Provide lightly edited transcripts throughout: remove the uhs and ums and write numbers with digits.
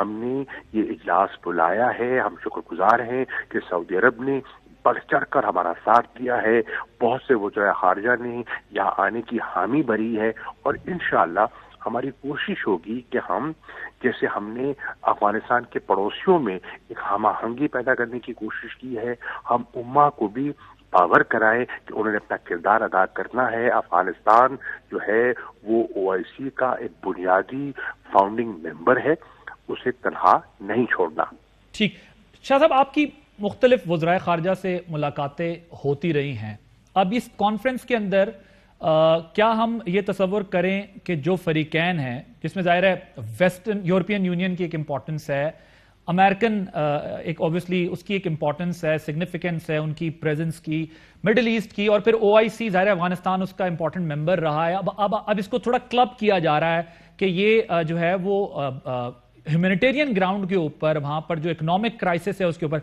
ہم نے یہ اجلاس بلایا ہے، ہم شکر گزار ہیں کہ سعودی عرب نے بڑھ چڑھ کر ہمارا ساتھ دیا ہے، بہت سے وزرائے خارجہ نے یہاں آنے کی حامی بھری ہے، اور انشاءاللہ ہماری کوشش ہوگی کہ ہم جیسے ہم نے افغانستان کے پڑوسیوں میں ایک ہم آہنگی پیدا کرنے کی کوشش کی ہے، ہم امہ کو بھی پاور کرائیں کہ انہوں نے اپنا کردار ادا کرنا ہے۔ افغانستان جو ہے وہ OIC کا ایک بنیادی فاؤنڈنگ ممبر ہے، اسے تنہا نہیں چھوڑنا۔ ٹھیک، شاہ صاحب آپ کی مختلف وزرائے خارجہ سے ملاقاتیں ہوتی رہی ہیں، اب اس کانفرنس کے اندر کیا ہم یہ تصور کریں کہ جو فریقین ہیں، جس میں ظاہر ہے ویسٹرن یورپین یونین کی ایک امپورٹنس ہے، امریکن ایک اوبویسلی اس کی ایک امپورٹنس ہے، سگنیفیکنس ہے ان کی پریزنس کی، مڈل ایسٹ کی، اور پھر OIC ظاہر ہے افغانستان اس کا امپورٹنٹ ممبر رہا ہے، اب اس کو تھوڑا کلب کیا جا رہا ہے کہ یہ جو ہے وہ ہیومینیٹیرین گراؤنڈ کے اوپر، وہاں پر جو اکنامک کرائسس ہے اس کے اوپر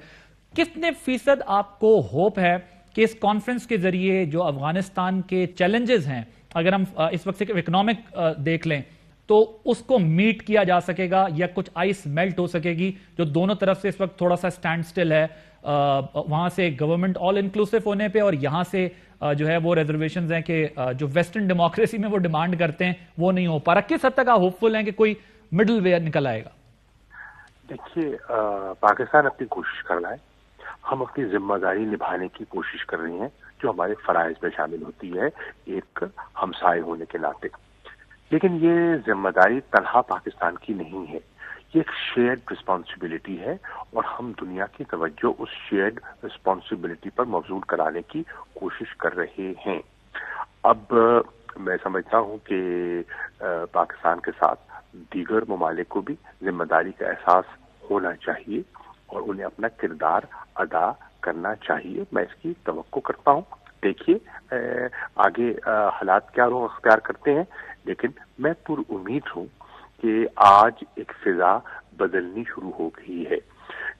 کتنے فیصد آپ کو ہوپ ہے کہ اس کانفرنس کے ذریعے جو افغانستان کے چیلنجز ہیں، اگر ہم اس وقت سے اکنامک دیکھ لیں تو اس کو میٹ کیا جا سکے گا، یا کچھ آئس میلٹ ہو سکے گی جو دونوں طرف سے اس وقت تھوڑا سا سٹینڈ سٹل ہے، وہاں سے گورنمنٹ آل انکلوسیو ہونے پہ، اور یہاں سے جو ہے وہ ریزرویشنز ہیں کہ جو ویسٹرن ڈیموکریسی میں وہ ڈیمانڈ کرتے ہیں وہ نہیں ہو پا رہا؟ کس حد تک آپ ہوپ فل ہیں کہ کوئی مڈل وے نکل آئے گا؟ دیکھیے، پاکستان اپنی کوشش کر رہا ہے، ہم اپنی ذمہ داری نبھانے کی کوشش کر رہے ہیں جو ہمارے فرائض میں شامل ہوتی ہے ایک ہمسائے ہونے کے ناطے، لیکن یہ ذمہ داری تنہا پاکستان کی نہیں ہے، یہ ایک شیئرڈ رسپانسبلٹی ہے، اور ہم دنیا کی توجہ اس شیئرڈ رسپانسبلٹی پر مبذول کرانے کی کوشش کر رہے ہیں۔ اب میں سمجھتا ہوں کہ پاکستان کے ساتھ دیگر ممالک کو بھی ذمہ داری کا احساس ہونا چاہیے اور انہیں اپنا کردار ادا کرنا چاہیے، میں اس کی توقع کرتا ہوں۔ دیکھیے آگے حالات کیا رخ اختیار کرتے ہیں، لیکن میں پر امید ہوں کہ آج ایک فضا بدلنی شروع ہو گئی ہے۔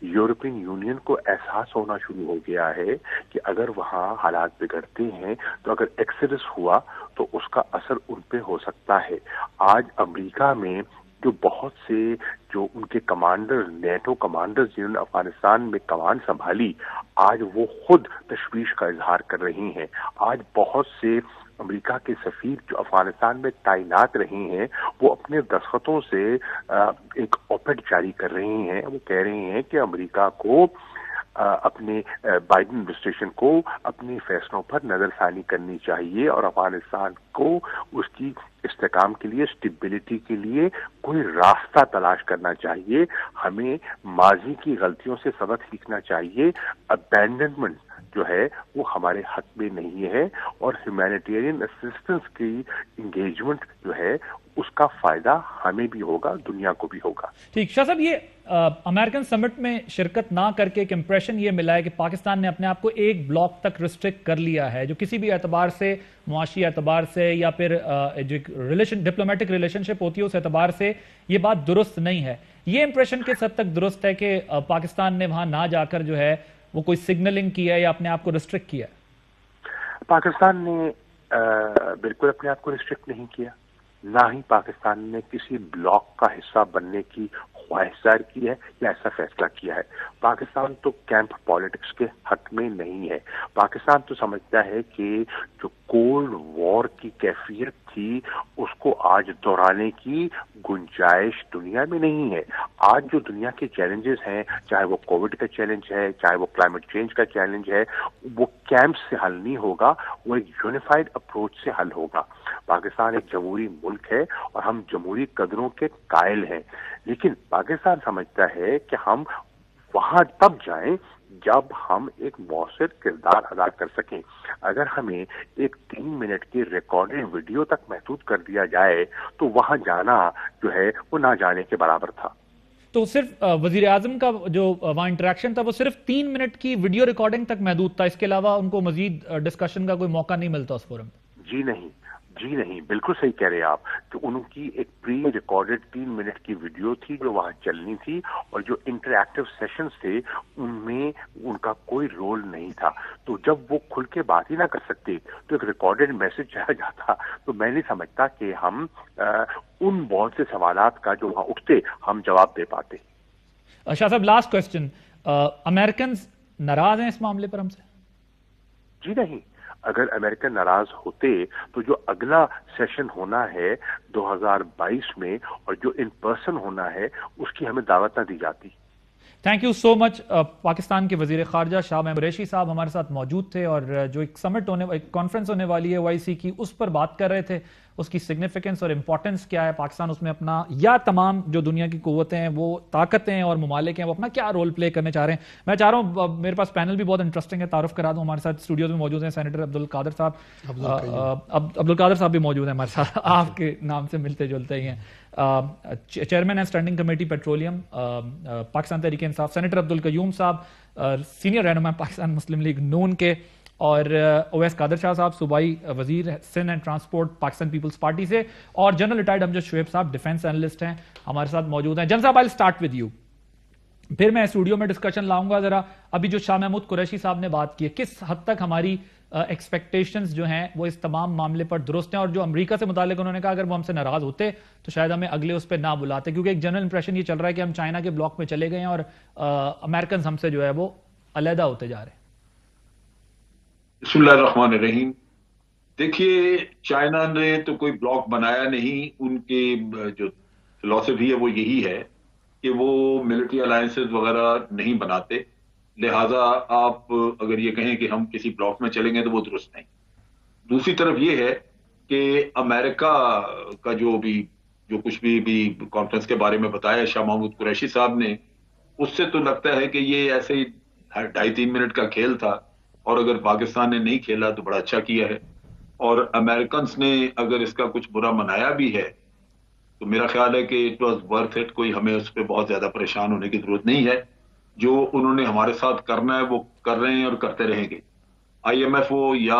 یورپین یونین کو احساس ہونا شروع ہو گیا ہے کہ اگر وہاں حالات بگڑتے ہیں تو اگر ایکسڈس ہوا تو اس کا اثر ان پہ ہو سکتا ہے۔ آج امریکہ میں جو بہت سے جو ان کے کمانڈر، نیٹو کمانڈرز جنہوں نے افغانستان میں کمان سنبھالی، آج وہ خود تشویش کا اظہار کر رہی ہیں۔ آج بہت سے امریکہ کے سفیر جو افغانستان میں تعینات رہے ہیں، وہ اپنے دستخطوں سے ایک اوپیڈ جاری کر رہے ہیں، وہ کہہ رہے ہیں کہ امریکہ کو اپنے بائیڈن ایڈمنسٹریشن کو اپنی فیصلوں پر نظر ثانی کرنی چاہیے، اور افغانستان کو اس کی استحکام کے لیے، اسٹیبلٹی کے لیے کوئی راستہ تلاش کرنا چاہیے۔ ہمیں ماضی کی غلطیوں سے سبق سیکھنا چاہیے۔ ابینڈنمنٹ جو ہے وہ ہمارے حق میں نہیں ہے، اور ہیومینیٹیرین اسسٹنس کی انگیجمنٹ جو ہے اس کا فائدہ ہمیں بھی ہوگا، دنیا کو بھی ہوگا۔ ٹھیک، شاہ صاحب یہ امریکن سمٹ میں شرکت نہ کر کے ایک امپریشن یہ ملا ہے کہ پاکستان نے اپنے آپ کو ایک بلاک تک ریسٹرکٹ کر لیا ہے، جو کسی بھی اعتبار سے، معاشی اعتبار سے یا پھر جو ڈپلومیٹک ریلیشن شپ ہوتی ہے اس اعتبار سے یہ بات درست نہیں ہے۔ یہ امپریشن کس حد تک درست ہے کہ پاکستان نے وہاں نہ جا کر جو ہے وہ کوئی سگنلنگ کی ہے یا اپنے آپ کو ریسٹرکٹ کیا ہے؟ پاکستان نے بالکل اپنے آپ کو ریسٹرکٹ نہیں کیا، نہ ہی پاکستان نے کسی بلاک کا حصہ بننے کی خواہش ظاہر کی ہے یا ایسا فیصلہ کیا ہے۔ پاکستان تو کیمپ پالیٹکس کے حق میں نہیں ہے۔ پاکستان تو سمجھتا ہے کہ جو کولڈ وار کی کیفیت تھی اس کو آج دہرانے کی گنجائش دنیا میں نہیں ہے۔ آج جو دنیا کے چیلنجز ہیں، چاہے وہ کووڈ کا چیلنج ہے، چاہے وہ کلائمیٹ چینج کا چیلنج ہے، وہ کیمپ سے حل نہیں ہوگا، وہ ایک یونیفائڈ اپروچ سے حل ہوگا۔ پاکستان ایک جمہوری ملک ہے اور ہم جمہوری قدروں کے قائل ہیں، لیکن پاکستان سمجھتا ہے کہ ہم وہاں تب جائیں جب ہم ایک مؤثر کردار ادا کر سکیں۔ اگر ہمیں ایک 3 منٹ کی ریکارڈنگ ویڈیو تک محدود کر دیا جائے تو وہاں جانا جو ہے وہ نہ جانے کے برابر تھا۔ تو صرف وزیر اعظم کا جو وہاں انٹریکشن تھا وہ صرف 3 منٹ کی ویڈیو ریکارڈنگ تک محدود تھا، اس کے علاوہ ان کو مزید ڈسکشن کا کوئی موقع نہیں ملتا اس فورم پہ؟ جی نہیں، جی نہیں، بالکل صحیح کہہ رہے ہیں آپ کہ ان کی ایک پری ریکارڈڈ 3 منٹ کی ویڈیو تھی جو وہاں چلنی تھی، اور جو انٹریکٹیو سیشنز تھے ان میں ان کا کوئی رول نہیں تھا. تو جب وہ کھل کے بات ہی نہ کر سکتے تو ایک ریکارڈڈ میسج چلا جاتا، تو میں نہیں سمجھتا کہ ہم ان بہت سے سوالات کا جو وہاں اٹھتے ہم جواب دے پاتے. شاہ صاحب لاسٹ کوسچن، امریکنز ناراض ہیں اس معاملے پر ہم سے؟ جی نہیں، اگر امریکن ناراض ہوتے تو جو اگلا سیشن ہونا ہے 2022 میں اور جو ان پرسن ہونا ہے اس کی ہمیں دعوت نہ دی جاتی. تھینک یو سو مچ. پاکستان کے وزیر خارجہ شاہ محمود قریشی صاحب ہمارے ساتھ موجود تھے، اور جو ایک سمٹ ایک کانفرنس ہونے والی ہے OIC کی، اس پر بات کر رہے تھے، اس کی سگنیفیکنس اور امپورٹنس کیا ہے، پاکستان اس میں اپنا یا تمام جو دنیا کی قوتیں ہیں وہ طاقتیں اور ممالک ہیں وہ اپنا کیا رول پلے کرنے چاہ رہے ہیں. میں چاہ رہا ہوں میرے پاس پینل بھی بہت انٹرسٹنگ ہے، تعارف کرا دوں. ہمارے ساتھ اسٹوڈیوز میں موجود ہیں سینیٹر عبدالقادر صاحب. عبدالقادر صاحب بھی موجود ہیں ہمارے ساتھ، آپ کے نام سے ملتے جلتے ہی ہیں. چیئرمین ہے standing committee petroleum Pakistan Tehreek Insaf. Senator Abdul Qayyum صاحب سینئر رہنما پاکستان مسلم لیگ نون کے، اور اویس قادر شاہ صاحب صوبائی وزیر Sindh and transport Pakistan Peoples Party سے، اور جنرل ریٹائرڈ امجد شعیب صاحب ڈیفنس اینالسٹ ہیں ہمارے ساتھ موجود ہیں. جنرل صاحب آئی اسٹارٹ ود یو، پھر میں اسٹوڈیو میں ڈسکشن لاؤں گا. ذرا ابھی جو شاہ محمود قریشی صاحب نے بات کی ہے، کس حد تک ہماری ایکسپیکٹیشنز جو ہیں وہ اس تمام معاملے پر درست ہیں، اور جو امریکہ سے متعلق انہوں نے کہا اگر وہ ہم سے ناراض ہوتے تو شاید ہمیں اگلے اس پہ نہ بلاتے، کیونکہ ایک جنرل امپریشن یہ چل رہا ہے کہ ہم چائنا کے بلاک میں چلے گئے ہیں اور امریکنز ہم سے جو ہے وہ علیحدہ ہوتے جا رہے ہیں. بسم اللہ الرحمن الرحیم. دیکھیے، چائنا نے تو کوئی بلاک بنایا نہیں. ان کی جو فلسفی ہے وہ یہی ہے کہ وہ ملٹری الائنسز وغیرہ نہیں بناتے، لہٰذا آپ اگر یہ کہیں کہ ہم کسی بلاک میں چلیں گے تو وہ درست نہیں. دوسری طرف یہ ہے کہ امریکہ کا جو کچھ بھی کانفرنس کے بارے میں بتایا شاہ محمود قریشی صاحب نے، اس سے تو لگتا ہے کہ یہ ایسے ہی 2.5-3 منٹ کا کھیل تھا، اور اگر پاکستان نے نہیں کھیلا تو بڑا اچھا کیا ہے. اور امریکنز نے اگر اس کا کچھ برا منایا بھی ہے تو میرا خیال ہے کہ اٹ واز ورتھ اٹ. کوئی ہمیں اس پہ بہت زیادہ پریشان ہونے کی ضرورت نہیں ہے. جو انہوں نے ہمارے ساتھ کرنا ہے وہ کر رہے ہیں اور کرتے رہیں گے. IMF ہو یا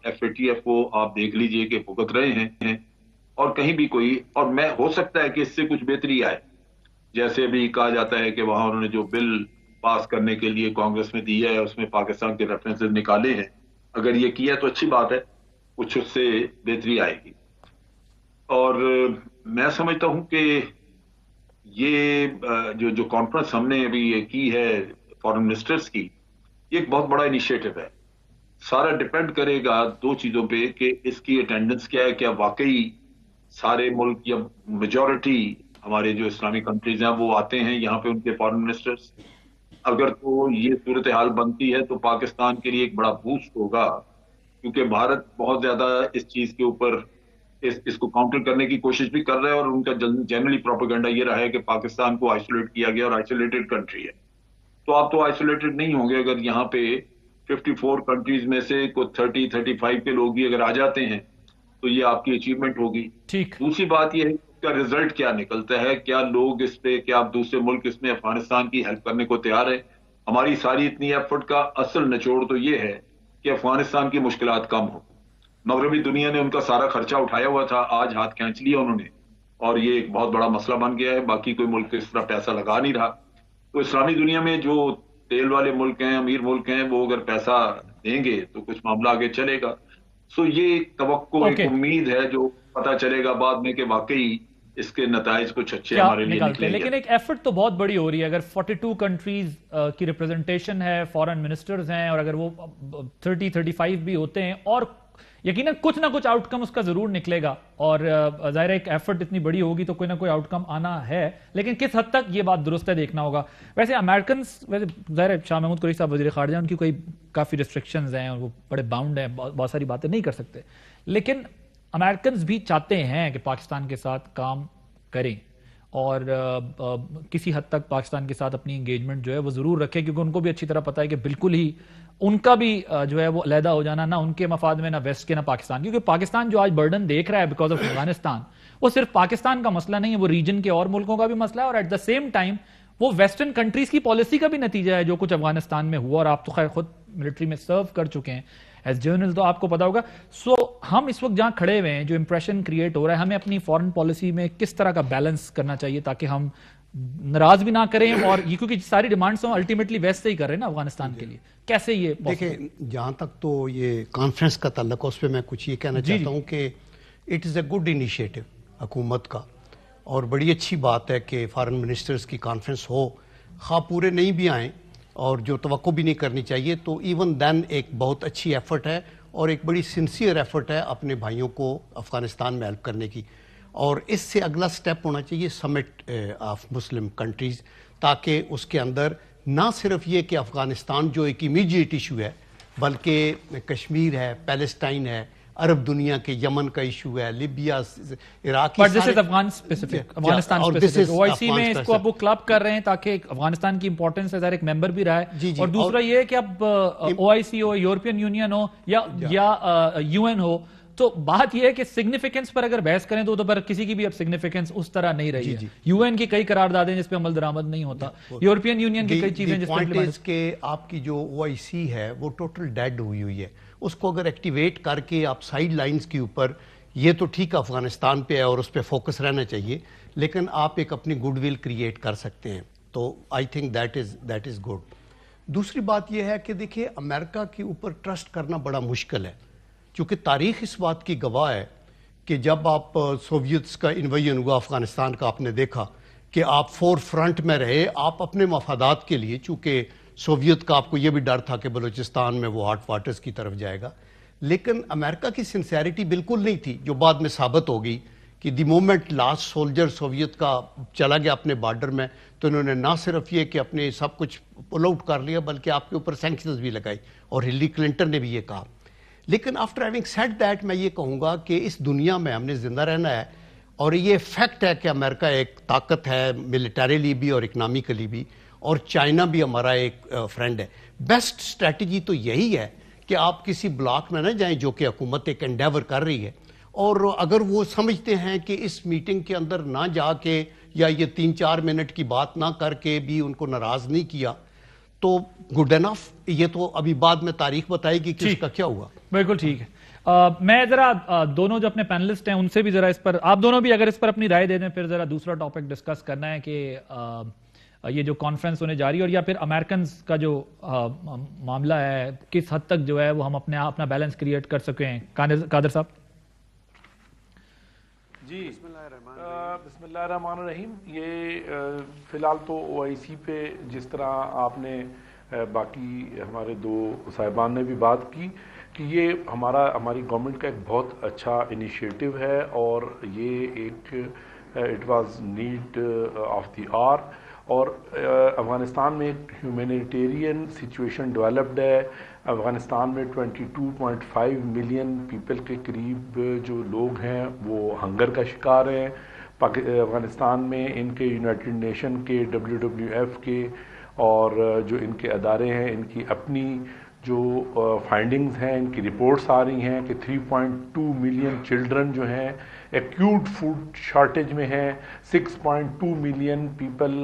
FATF ہو، آپ دیکھ لیجئے کہ بھگت رہے ہیں، اور کہیں بھی کوئی، اور میں ہو سکتا ہے کہ اس سے کچھ بہتری آئے. جیسے بھی کہا جاتا ہے کہ وہاں انہوں نے جو بل پاس کرنے کے لیے کانگریس میں دیا ہے اس میں پاکستان کے ریفرنسز نکالے ہیں، اگر یہ کیا تو اچھی بات ہے، کچھ اس سے بہتری آئے گی. اور میں سمجھتا ہوں کہ یہ جو کانفرنس ہم نے ابھی یہ کی ہے فارن منسٹرز کی، یہ ایک بہت بڑا انیشیٹو ہے. سارا ڈیپینڈ کرے گا 2 چیزوں پہ کہ اس کی اٹینڈنس کیا ہے. کیا واقعی سارے ملک یا میجورٹی ہمارے جو اسلامی کنٹریز ہیں وہ آتے ہیں یہاں پہ ان کے فارن منسٹرز؟ اگر تو یہ صورتحال بنتی ہے تو پاکستان کے لیے ایک بڑا بوسٹ ہوگا، کیونکہ بھارت بہت زیادہ اس چیز کے اوپر اس کو کاؤنٹر کرنے کی کوشش بھی کر رہے ہیں، اور ان کا جنرلی پروپیگنڈا یہ رہا ہے کہ پاکستان کو آئسولیٹ کیا گیا اور آئسولیٹڈ کنٹری ہے. تو آپ تو آئسولیٹڈ نہیں ہوں گے اگر یہاں پہ 54 کنٹریز میں سے کوئی 30-35 کے لوگ بھی اگر آ جاتے ہیں تو یہ آپ کی اچیومنٹ ہوگی. ٹھیک. دوسری بات یہ ہے کہ اس کا رزلٹ کیا نکلتا ہے، کیا لوگ اس پہ، کیا دوسرے ملک اس میں افغانستان کی ہیلپ کرنے کو تیار ہے. ہماری ساری اتنی ایفرٹ کا اصل نچوڑ تو یہ ہے کہ افغانستان کی مشکلات کم ہو. مغربی دنیا نے ان کا سارا خرچہ اٹھایا ہوا تھا، آج ہاتھ کھینچ لیا انہوں نے، اور یہ ایک بہت بڑا مسئلہ بن گیا ہے. باقی کوئی ملک اس طرح پیسہ لگا نہیں رہا. تو اسلامی دنیا میں جو تیل والے ملک ہیں، امیر ملک ہیں، وہ اگر پیسہ دیں گے تو کچھ معاملہ آگے چلے گا. سو یہ توقع، ایک امید ہے جو پتہ چلے گا بعد میں کہ واقعی اس کے نتائج کچھ اچھے ہمارے لیے نکلیں گے. لیکن ایک ایفرٹ تو بہت بڑی ہو رہی ہے. اگر 42 کنٹریز کی ریپرزنٹیشن ہے، فورن منسٹرز ہیں، اور اگر وہ 30-35 بھی ہوتے ہیں، اور یقیناً کچھ نہ کچھ آؤٹ کم اس کا ضرور نکلے گا. اور ظاہر ایک ایفرٹ اتنی بڑی ہوگی تو کوئی نہ کوئی آؤٹ کم آنا ہے، لیکن کس حد تک یہ بات درست ہے دیکھنا ہوگا. ویسے امریکنز، ظاہر شاہ محمود قریشی صاحب وزیر خارجہ، ان کی کوئی کافی ریسٹرکشنز ہیں اور وہ بڑے باؤنڈ ہیں، بہت ساری باتیں نہیں کر سکتے. لیکن امریکنز بھی چاہتے ہیں کہ پاکستان کے ساتھ کام کریں، اور کسی حد تک پاکستان کے ساتھ اپنی انگیجمنٹ جو ہے وہ ضرور رکھیں، کیونکہ ان کو بھی اچھی طرح پتہ ہے کہ بالکل ہی ان کا بھی جو ہے وہ علیحدہ ہو جانا نہ ان کے مفاد میں، نہ ویسٹ کے، نہ پاکستان. کیونکہ پاکستان جو آج برڈن دیکھ رہا ہے بیکاز آف افغانستان، وہ صرف پاکستان کا مسئلہ نہیں ہے، وہ ریجن کے اور ملکوں کا بھی مسئلہ ہے، اور ایٹ دا سیم ٹائم وہ ویسٹرن کنٹریز کی پالیسی کا بھی نتیجہ ہے جو کچھ افغانستان میں ہوا. اور آپ تو خیر خود ملٹری میں سرو کر چکے ہیں ایز جرنل، تو آپ کو پتا ہوگا. سو ہم اس وقت جہاں کھڑے ہوئے ہیں جو امپریشن کریٹ ہو رہا ہے ہمیں اپنی فورن پالیسی میں کس طرح کا بیلنس کرنا چاہیے تاکہ ہم ناراض بھی نہ کریں اور یہ کیونکہ ساری ڈیمانڈز ہم الٹیمیٹلی ویسٹ ہی کر رہے ہیں نا افغانستان کے لیے کیسے یہ دیکھیں جہاں تک تو یہ کانفرنس کا تعلق ہے اس پہ میں کچھ یہ کہنا چاہتا ہوں کہ it is a good initiative حکومت کا اور بڑی اچھی بات ہے کہ فارن منسٹرز کی کانفرنس ہو خواہ پورے نہیں بھی آئیں اور جو توقع بھی نہیں کرنی چاہیے تو ایون دین ایک بہت اچھی ایفرٹ ہے اور ایک بڑی سنسیئر ایفرٹ ہے اپنے بھائیوں کو افغانستان میں ہیلپ کرنے کی اور اس سے اگلا سٹیپ ہونا چاہیے سمٹ آف مسلم کنٹریز تاکہ اس کے اندر نہ صرف یہ کہ افغانستان جو ایک امیجیٹ ایشو ہے بلکہ کشمیر ہے پیلسٹائن ہے عرب دنیا کے یمن کا ایشو ہے لیبیا عراق افغانستان OIC میں اس کو اب وہ کلب کر رہے ہیں تاکہ افغانستان کی امپورٹنس ہے ایک ممبر بھی رہا ہے اور دوسرا یہ ہے کہ اب OIC ہو یورپین یونین ہو یا UN ہو تو بات یہ ہے کہ سگنیفیکنس پر اگر بحث کریں تو پر کسی کی بھی اب سگنیفیکنس اس طرح نہیں رہی ہے UN کی کئی قراردادیں جس پہ عمل درآمد نہیں ہوتا یورپین یونین کی کئی چیزیں جس پہ کہ آپ کی جو OIC ہے وہ ٹوٹل ڈیڈ ہوئی ہے اس کو اگر ایکٹیویٹ کر کے آپ سائیڈ لائنز کے اوپر یہ تو ٹھیک افغانستان پہ ہے اور اس پہ فوکس رہنا چاہیے لیکن آپ ایک اپنی گڈ ول کریٹ کر سکتے ہیں تو I think that is good. دوسری بات یہ ہے کہ دیکھیے امریکہ کے اوپر ٹرسٹ کرنا بڑا مشکل ہے کیونکہ تاریخ اس بات کی گواہ ہے کہ جب آپ سوویتس کا انویژن ہوا افغانستان کا آپ نے دیکھا کہ آپ فور فرنٹ میں رہے آپ اپنے مفادات کے لیے چونکہ سوویت کا آپ کو یہ بھی ڈر تھا کہ بلوچستان میں وہ ہاٹ واٹرز کی طرف جائے گا لیکن امریکہ کی سنسیریٹی بالکل نہیں تھی جو بعد میں ثابت ہو گئی کہ the moment last soldier Soviet کا چلا گیا اپنے بارڈر میں تو انہوں نے نہ صرف یہ کہ اپنے سب کچھ پل آؤٹ کر لیا بلکہ آپ کے اوپر سینکشنز بھی لگائی اور ہلری کلنٹن نے بھی یہ کہا. لیکن آفٹر ہیونگ سیڈ دیٹ میں یہ کہوں گا کہ اس دنیا میں ہم نے زندہ رہنا ہے اور یہ فیکٹ ہے کہ امریکہ ایک طاقت ہے ملٹریلی بھی اور اکنامکلی بھی اور چائنا بھی ہمارا ایک فرینڈ ہے. بیسٹ اسٹریٹجی تو یہی ہے کہ آپ کسی بلاک میں نہ جائیں جو کہ حکومت ایک انڈیور کر رہی ہے اور اگر وہ سمجھتے ہیں کہ اس میٹنگ کے اندر نہ جا کے یا یہ 3-4 منٹ کی بات نہ کر کے بھی ان کو ناراض نہیں کیا تو گڈ انف. یہ تو ابھی بعد میں تاریخ بتائے گی کہ اس کا کیا ہوا. بالکل ٹھیک ہے. میں ذرا دونوں جو اپنے پینلسٹ ہیں ان سے بھی ذرا اس پر آپ دونوں بھی اگر اس پر اپنی رائے دے دیں پھر ذرا دوسرا ٹاپک ڈسکس کرنا ہے کہ یہ جو کانفرنس ہونے جا رہی ہے اور یا پھر امریکنز کا جو معاملہ ہے کس حد تک جو ہے وہ ہم اپنا بیلنس کریٹ کر سکے ہیں. قادر صاحب. جی بسم اللہ الرحمن الرحیم. یہ فی الحال تو OIC پہ جس طرح آپ نے باقی ہمارے دو صاحبان نے بھی بات کی کہ یہ ہماری گورنمنٹ کا ایک بہت اچھا انیشیٹو ہے اور یہ ایک it was need of the hour اور افغانستان میں ایک ہیومینیٹیرین سچویشن ڈیولپڈ ہے. افغانستان میں 22.5 ملین پیپل کے قریب جو لوگ ہیں وہ ہنگر کا شکار ہیں. افغانستان میں ان کے یونائٹڈ نیشن کے WWF کے اور جو ان کے ادارے ہیں ان کی اپنی جو فائنڈنگز ہیں ان کی رپورٹس آ رہی ہیں کہ 3.2 ملین چلڈرن جو ہیں ایکیوٹ فوڈ شارٹیج میں ہیں. 6.2 million people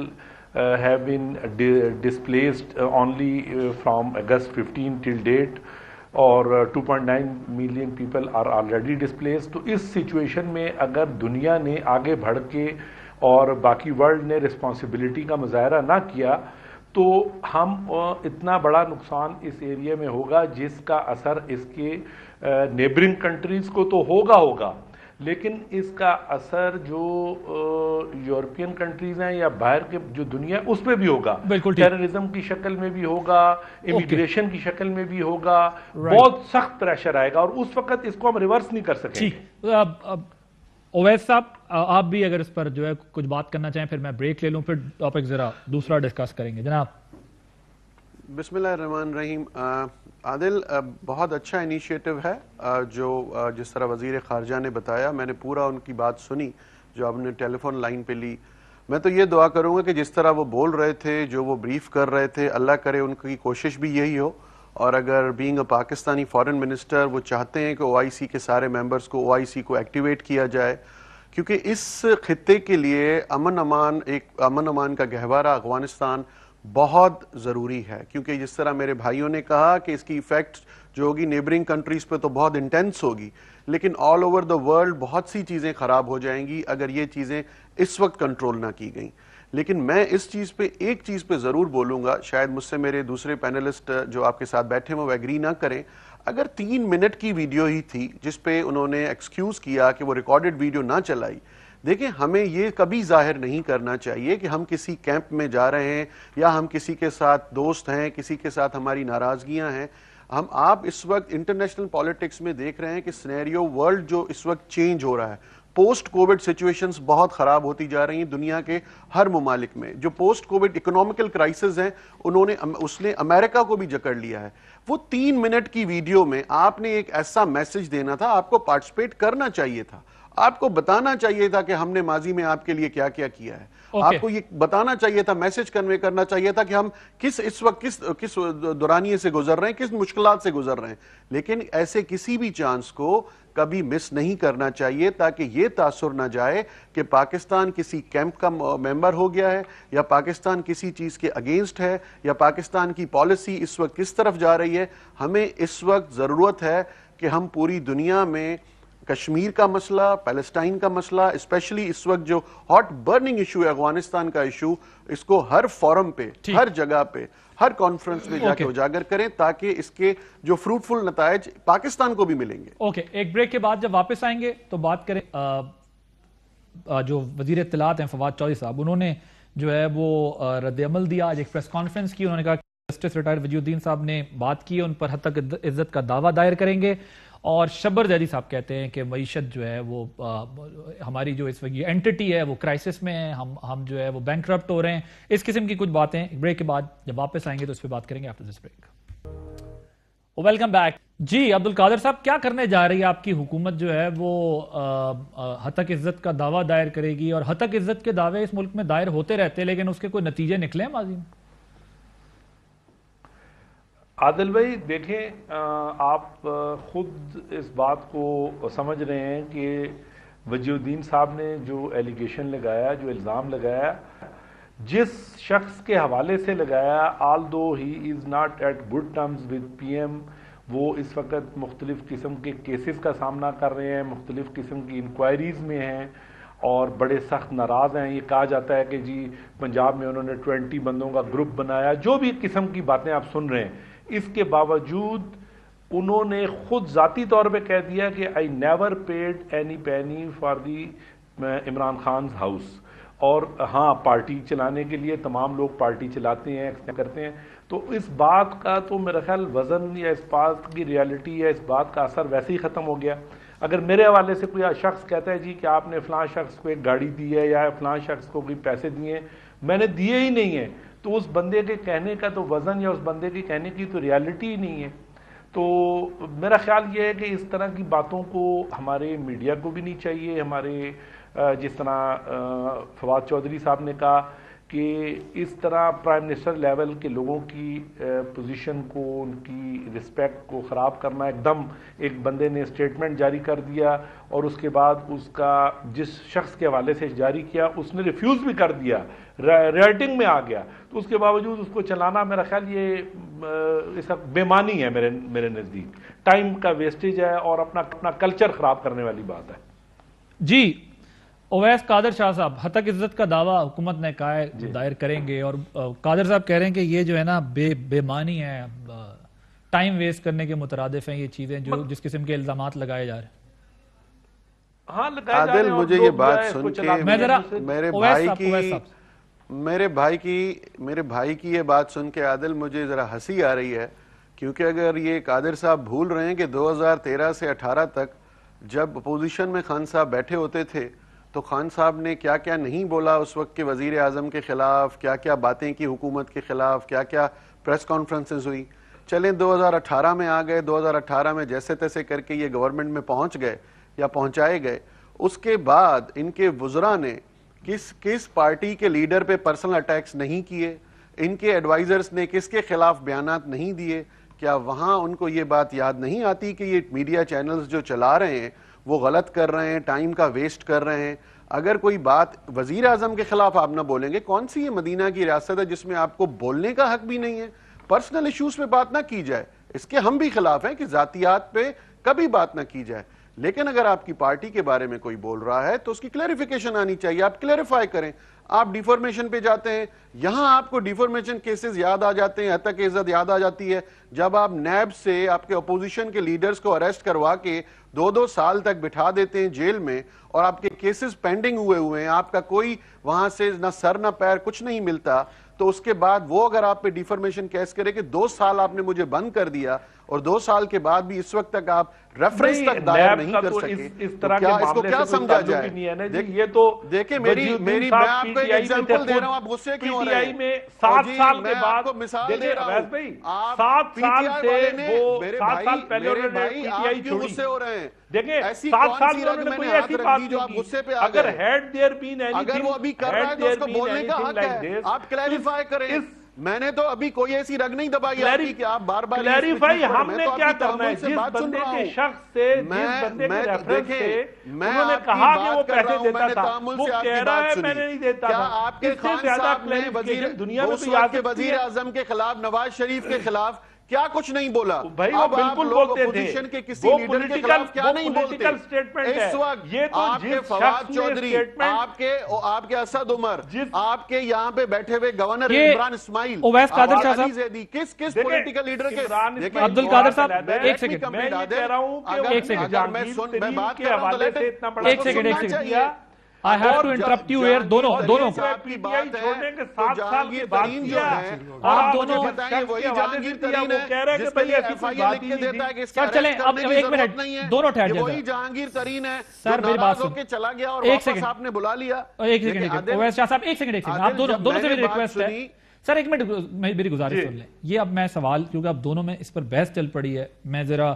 have been displaced only from August 15 till date اور 2.9 million people are already displaced. تو اس سچویشن میں اگر دنیا نے آگے بڑھ کے اور باقی ورلڈ نے رسپانسبلٹی کا مظاہرہ نہ کیا تو ہم اتنا بڑا نقصان اس ایریا میں ہوگا جس کا اثر اس کے نیبرنگ کنٹریز کو تو ہوگا لیکن اس کا اثر جو یورپین کنٹریز ہیں یا باہر کے جو دنیا اس پہ بھی ہوگا. ٹیررزم کی شکل میں بھی ہوگا امیگریشن کی شکل میں بھی ہوگا. بہت سخت پریشر آئے گا اور اس وقت اس کو ہم ریورس نہیں کر سکیں گے. اویس صاحب آپ بھی اگر اس پر جو ہے کچھ بات کرنا چاہیں پھر میں بریک لے لوں پھر ٹاپک ذرا دوسرا ڈسکس کریں گے. جناب. بسم اللہ الرحمن الرحیم. عادل بہت اچھا انیشیٹو ہے جو جس طرح وزیر خارجہ نے بتایا میں نے پورا ان کی بات سنی جو آپ نے ٹیلی فون لائن پہ لی. میں تو یہ دعا کروں گا کہ جس طرح وہ بول رہے تھے جو وہ بریف کر رہے تھے اللہ کرے ان کی کوشش بھی یہی ہو اور اگر being a Pakistani foreign minister وہ چاہتے ہیں کہ OIC کے سارے ممبرز کو OIC کو ایکٹیویٹ کیا جائے کیونکہ اس خطے کے لیے امن امان کا گہوارہ افغانستان بہت ضروری ہے کیونکہ جس طرح میرے بھائیوں نے کہا کہ اس کی ایفیکٹ جو ہوگی نیبرنگ کنٹریز پہ تو بہت انٹینس ہوگی، لیکن آل اوور دا ورلڈ بہت سی چیزیں خراب ہو جائیں گی اگر یہ چیزیں اس وقت کنٹرول نہ کی گئیں۔ لیکن میں اس چیز پہ ایک چیز پہ ضرور بولوں گا، شاید مجھ سے میرے دوسرے پینلسٹ جو آپ کے ساتھ بیٹھے ہیں وہ ایگری نہ کریں، اگر 3 منٹ کی ویڈیو ہی تھی جس پہ انہوں نے ایکسکیوز کیا کہ وہ ریکارڈڈ ویڈیو نہ چلائی، دیکھیں ہمیں یہ کبھی ظاہر نہیں کرنا چاہیے کہ ہم کسی کیمپ میں جا رہے ہیں یا ہم کسی کے ساتھ دوست ہیں، کسی کے ساتھ ہماری ناراضگیاں ہیں۔ آپ اس وقت انٹرنیشنل پالیٹکس میں دیکھ رہے ہیں کہ سینیریو ورلڈ جو اس وقت چینج ہو رہا ہے، پوسٹ کووڈ سچویشنز بہت خراب ہوتی جا رہی ہیں دنیا کے ہر ممالک میں۔ جو پوسٹ کووڈ اکنامیکل کرائسس ہیں اس نے امریکہ کو بھی جکڑ لیا ہے۔ وہ 3 منٹ کی ویڈیو میں آپ نے ایک ایسا میسج دینا تھا، آپ کو پارٹیسپیٹ کرنا چاہیے تھا، آپ کو بتانا چاہیے تھا کہ ہم نے ماضی میں آپ کے لیے کیا کیا کیا ہے، آپ کو یہ بتانا چاہیے تھا، میسج کنوے کرنا چاہیے تھا کہ ہم اس وقت کس دورانیے سے گزر رہے ہیں، کس مشکلات سے گزر رہے ہیں۔ لیکن ایسے کسی بھی چانس کو کبھی مس نہیں کرنا چاہیے تاکہ یہ تاثر نہ جائے کہ پاکستان کسی کیمپ کا ممبر ہو گیا ہے یا پاکستان کسی چیز کے اگینسٹ ہے یا پاکستان کی پالیسی اس وقت کس طرف جا رہی ہے۔ ہمیں اس وقت ضرورت ہے کہ ہم پوری دنیا میں کشمیر کا مسئلہ، پیلسٹائن کا مسئلہ، اسپیشلی اس وقت جو ہاٹ برننگ ایشو ہے افغانستان کا ایشو، اس کو ہر فورم پہ، ہر جگہ پہ، ہر کانفرنس میں جا کے اجاگر کریں تاکہ اس کے جو فروٹفل نتائج پاکستان کو بھی ملیں گے۔ اوکے، ایک بریک کے بعد جب واپس آئیں گے تو بات کریں جو وزیر اطلاعات ہیں فواد چودھری صاحب، انہوں نے جو ہے وہ رد عمل دیا، آج ایک پریس کانفرنس کی، انہوں نے کہا کہ جسٹس ریٹائرڈ وجی الدین صاحب نے بات کی، ان پر حد تک عزت کا دعویٰ دائر کریں گے، اور شبر زیدی صاحب کہتے ہیں کہ معیشت جو ہے وہ ہماری جو اس وقت یہ اینٹی ہے وہ کرائسس میں ہے، ہم جو ہے وہ بینکرپٹ ہو رہے ہیں، اس قسم کی کچھ باتیں۔ بریک کے بعد جب واپس آئیں گے تو اس پہ بات کریں گے after this break. Welcome back. جی عبد القادر صاحب، کیا کرنے جا رہی ہے آپ کی حکومت جو ہے وہ ہتک عزت کا دعویٰ دائر کرے گی؟ اور ہتک عزت کے دعوے اس ملک میں دائر ہوتے رہتے لیکن اس کے کوئی نتیجے نکلے ہیں ماضی میں؟ عادل بھائی دیکھیں، آپ خود اس بات کو سمجھ رہے ہیں کہ وجی الدین صاحب نے جو ایلیگیشن لگایا، جو الزام لگایا، جس شخص کے حوالے سے لگایا، although he is not at good terms with PM، وہ اس وقت مختلف قسم کے کیسز کا سامنا کر رہے ہیں، مختلف قسم کی انکوائریز میں ہیں اور بڑے سخت ناراض ہیں۔ یہ کہا جاتا ہے کہ جی پنجاب میں انہوں نے 20 بندوں کا گروپ بنایا، جو بھی قسم کی باتیں آپ سن رہے ہیں۔ اس کے باوجود انہوں نے خود ذاتی طور پہ کہہ دیا کہ I never paid any penny for the Imran خان's house، اور ہاں پارٹی چلانے کے لیے تمام لوگ پارٹی چلاتے ہیں، کرتے ہیں، تو اس بات کا تو میرا خیال وزن یا اس بات کی ریالٹی یا اس بات کا اثر ویسے ہی ختم ہو گیا۔ اگر میرے حوالے سے کوئی شخص کہتا ہے جی کہ آپ نے فلاں شخص کو ایک گاڑی دی ہے یا فلاں شخص کو کوئی پیسے دیے ہیں، میں نے دیے ہی نہیں ہیں، تو اس بندے کے کہنے کا تو وزن یا اس بندے کے کہنے کی تو ریالٹی ہی نہیں ہے۔ تو میرا خیال یہ ہے کہ اس طرح کی باتوں کو ہمارے میڈیا کو بھی نہیں چاہیے۔ ہمارے جس طرح فواد چودھری صاحب نے کہا کہ اس طرح پرائم منسٹر لیول کے لوگوں کی پوزیشن کو، ان کی رسپیکٹ کو خراب کرنا، ایک دم ایک بندے نے اسٹیٹمنٹ جاری کر دیا اور اس کے بعد اس کا جس شخص کے حوالے سے جاری کیا اس نے ریفیوز بھی کر دیا، رائٹنگ میں آ گیا، تو اس کے باوجود اس کو چلانا میرا خیال یہ اس بے معنی ہے، میرے نزدیک ٹائم کا ویسٹیج ہے اور اپنا کلچر خراب کرنے والی بات ہے۔ جی اویس قادر شاہ صاحب، ہتک عزت کا دعویٰ حکومت نے کہا ہے دائر کریں گے، اور قادر صاحب کہہ رہے ہیں کہ یہ جو ہے نا بے معنی ہے، ٹائم ویسٹ کرنے کے مترادف ہیں یہ چیزیں جو جس قسم کے الزامات لگائے جا رہے ہیں۔ ہاں لگائے جا رہے ہیں، مجھے یہ بات سن کے میرے بھائی کی یہ بات سن کے عادل مجھے ذرا ہنسی آ رہی ہے، کیونکہ اگر یہ قادر صاحب بھول رہے ہیں کہ 2013 سے 18 تک جب اپوزیشن میں خان صاحب بیٹھے ہوتے تھے تو خان صاحب نے کیا کیا نہیں بولا اس وقت کے وزیر اعظم کے خلاف، کیا کیا باتیں کی حکومت کے خلاف، کیا کیا پریس کانفرنسز ہوئی۔ چلیں 2018 میں آ گئے، 2018 میں جیسے تیسے کر کے یہ گورنمنٹ میں پہنچ گئے یا پہنچائے گئے، اس کے بعد ان کے وزراء نے کس پارٹی کے لیڈر پہ پرسنل اٹیکس نہیں کیے، ان کے ایڈوائزرز نے کس کے خلاف بیانات نہیں دیے؟ کیا وہاں ان کو یہ بات یاد نہیں آتی کہ یہ میڈیا چینلز جو چلا رہے ہیں وہ غلط کر رہے ہیں، ٹائم کا ویسٹ کر رہے ہیں؟ اگر کوئی بات وزیر اعظم کے خلاف آپ نہ بولیں گے، کون سی یہ مدینہ کی ریاست ہے جس میں آپ کو بولنے کا حق بھی نہیں ہے؟ پرسنل ایشوز پہ بات نہ کی جائے، اس کے ہم بھی خلاف ہیں کہ ذاتیات پہ کبھی بات نہ کی جائے، لیکن اگر آپ کی پارٹی کے بارے میں کوئی بول رہا ہے تو اس کی کلیریفیکیشن آنی چاہیے، آپ کلیریفائی کریں۔ آپ ڈیفارمیشن پہ جاتے ہیں، یہاں آپ کو ڈیفارمیشن کیسز یاد آ جاتے ہیں، حتیٰ کہ عزت یاد آ جاتی ہے جب آپ نیب سے آپ کے اپوزیشن کے لیڈرز کو اریسٹ کروا کے 2 سال تک بٹھا دیتے ہیں جیل میں، اور آپ کے کیسز پینڈنگ ہوئے ہیں، آپ کا کوئی وہاں سے نہ سر نہ پیر کچھ نہیں ملتا، تو اس کے بعد وہ اگر آپ پہ ڈیفارمیشن کیس کرے کہ 2 سال آپ نے مجھے بند کر دیا اور 2 سال کے بعد بھی اس وقت تک آپ ریفرنس تک دائر نہیں کر سکے، اس طرح کے اس کو کیا سمجھا جائے؟ یہ تو دیکھیں میں آپ کو ایک ایگزامپل دے رہا ہوں، آپ غصے کیوں ہو رہے ہیں؟ میں 7 سال کے بعد کو مثال دے رہا ہوں، 7 سال سے وہ میرے 7 سال پہلے انہوں نے پی ٹی آئی چھوڑی، غصے ہو رہے ہیں، دیکھیں ایسی 7 سال سی میں انہوں نے رگ کوئی میں نے ایسی ہاتھ بات رکھ دی جو آپ نہیں غصے پہ کی، آ اگر گئے، ہیڈ دیئر بین اینی اگر وہ ابھی کر رہا ہے تو اس کو بولنے کا حق ہے، آپ کلیریفائی کریں۔ میں نے تو ابھی کوئی ایسی رگ نہیں دبائی آپ کی کہ آپ بار بار کلیریفائی ہم نے کیا کرنا ہے، جس بندے کے شخص سے، جس بندے کے ریفرنس سے انہوں نے کہا کہ وہ پیسے دیتا تھا، وہ کہہ رہا ہے میں نے نہیں دیتا تھا۔ کیا آپ کے خان صاحب نے دنیا میں اس وقت کے وزیر اعظم کے خلاف، نواز شریف کے خلاف کیا کچھ نہیں بولا؟ بھائی وہ بالکل بولتے تھے، اپوزیشن کے کسی لیڈر کے خلاف کیا نہیں بولتے؟ اس وقت آپ کے فواد چودھری، آپ کے اسد عمر، آپ کے یہاں پہ بیٹھے ہوئے گورنر عمران اسماعیل، اویس قادر شاہ صاحب، کس پولیٹیکل لیڈر کے؟ عبد القادر صاحب ایک سیکنڈ، میں یہ کہہ رہا ہوں کہ ایک سیکنڈ، میں بات کر رہا ہوں تو اتنا بڑا ایک second I have to interrupt you here، دونوں کو آپ کی بات ہے کہ 7 سال کے بعد کیا آپ دونوں بتائیں وہی جہانگیر ترین ہے جس پہ یہ ایف آئی آر لکھ کے دیتا ہے کہ اس کا چلیں اب ایک منٹ دونوں ٹھہر جائیں، وہی جہانگیر ترین ہے سر میری بات جو کے چلا گیا اور واپس آپ نے بلا لیا۔ ایک سیکنڈ اویس شاہ صاحب، ایک سیکنڈ آپ دونوں سے میری ریکویسٹ ہے سر، ایک منٹ میری گزارش سن لیں۔ یہ اب میں سوال، کیونکہ اب دونوں میں اس پر بحث چل پڑی ہے، میں ذرا